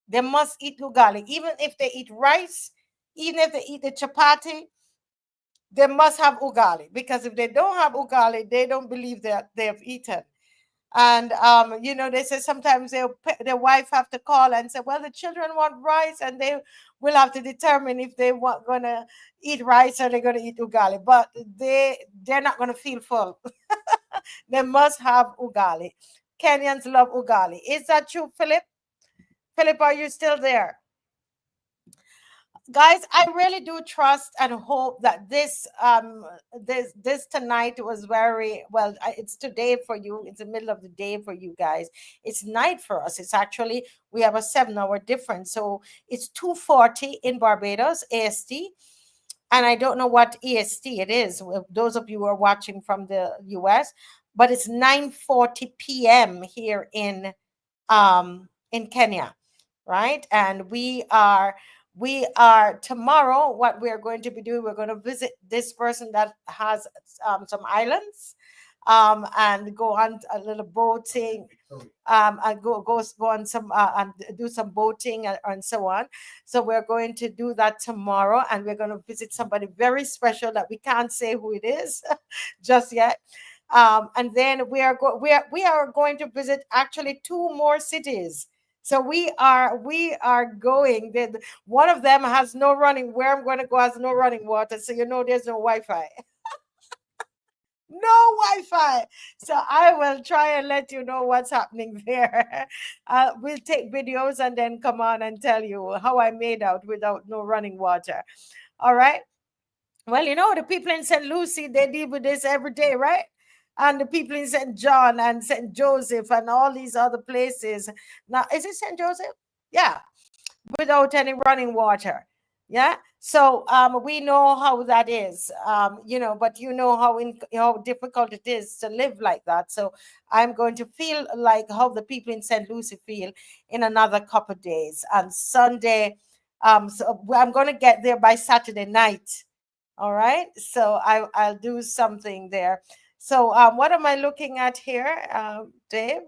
They must eat ugali, even if they eat rice, even if they eat the chapati. They must have ugali, because if they don't have ugali, they don't believe that they have eaten. And you know, they say sometimes their wife have to call and say, well, the children want rice, and they will have to determine if they want gonna eat rice or they're gonna eat ugali. But they're not gonna feel full. They must have ugali. Kenyans love ugali. Is that true, Philip? Philip, are you still there? Guys, I really do trust and hope that this tonight was very well. It's today for you. It's the middle of the day for you guys. It's night for us. It's actually, we have a 7-hour difference, so it's 2:40 in Barbados AST, and I don't know what EST it is. Those of you who are watching from the US, but it's 9:40 p.m. here in Kenya, right? And we are tomorrow. What we are going to be doing, we're going to visit this person that has some islands, and go on a little boating, and go on some and do some boating, and so on. So we're going to do that tomorrow, and we're going to visit somebody very special that we can't say who it is just yet. And then we are going to visit actually 2 more cities. So we are going. One of them has no running. Where I'm going to go has no running water. So you know there's no Wi-Fi. No Wi-Fi. So I will try and let you know what's happening there. We'll take videos and then come on and tell you how I made out without no running water. All right. Well, you know, the people in St. Lucie, they deal with this every day, right? And the people in St. John and St. Joseph and all these other places. Now, is it St. Joseph? Yeah, without any running water. Yeah. So we know how that is, you know, but you know how difficult it is to live like that. So I'm going to feel like how the people in St. Lucie feel in another couple of days. And Sunday, so I'm going to get there by Saturday night. All right. So I'll do something there. So what am I looking at here, Dave?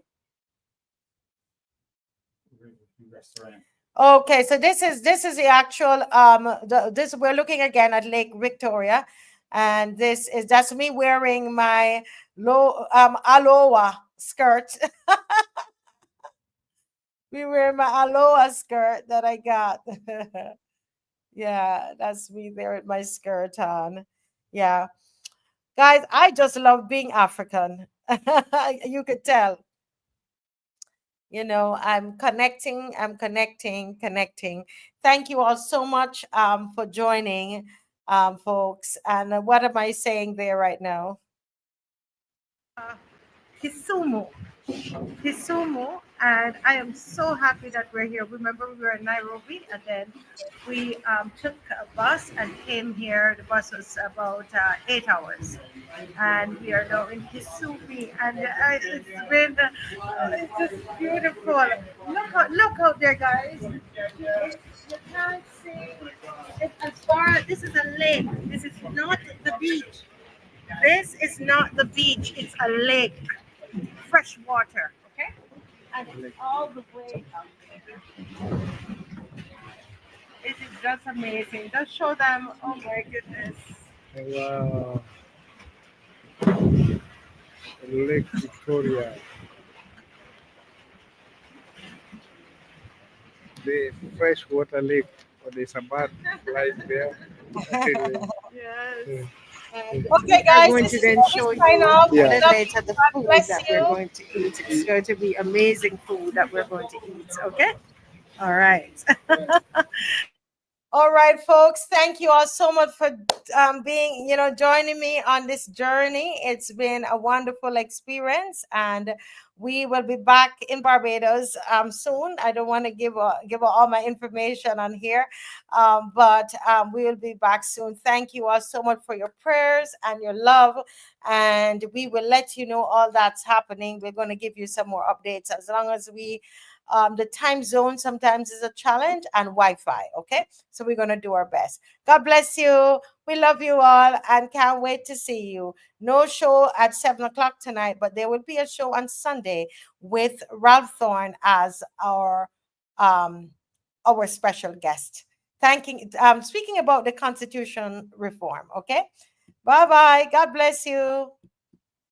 Restaurant. Okay, so this is the actual this we're looking again at Lake Victoria, and that's me wearing my low aloha skirt. We wear my aloha skirt that I got. Yeah, that's me there with my skirt on. Yeah, guys, I just love being African. You could tell. I'm connecting. Thank you all so much for joining, folks. And what am I saying there right now? Kisumu. Kisumu, and I am so happy that we're here. Remember, we were in Nairobi, and then we took a bus and came here. The bus was about 8 hours, and we are now in Kisumu, and it's just beautiful. Look out there, guys. You can't see it as far. This is a lake. This is not the beach. This is not the beach. It's a lake, fresh water. Okay, and it's all the way up. It is just amazing. Just show them. Oh my goodness. Wow. Lake Victoria. The freshwater lake, or there's a bird flies there. Yes. Yeah. Okay, guys, going to then show you a Yeah. little later the food that we're going to eat. It's going to be amazing food that we're going to eat. Okay. All right. All right, folks. Thank you all so much for being, joining me on this journey. It's been a wonderful experience, and we will be back in Barbados soon. I don't want to give all my information on here, but we will be back soon. Thank you all so much for your prayers and your love, and we will let you know all that's happening. We're going to give you some more updates as long as we. The time zone sometimes is a challenge, and Wi-Fi. Okay, so we're gonna do our best. God bless you. We love you all, and can't wait to see you. No show at 7 o'clock tonight, but there will be a show on Sunday with Ralph Thorne as our special guest. Speaking about the Constitution reform. Okay, bye bye. God bless you.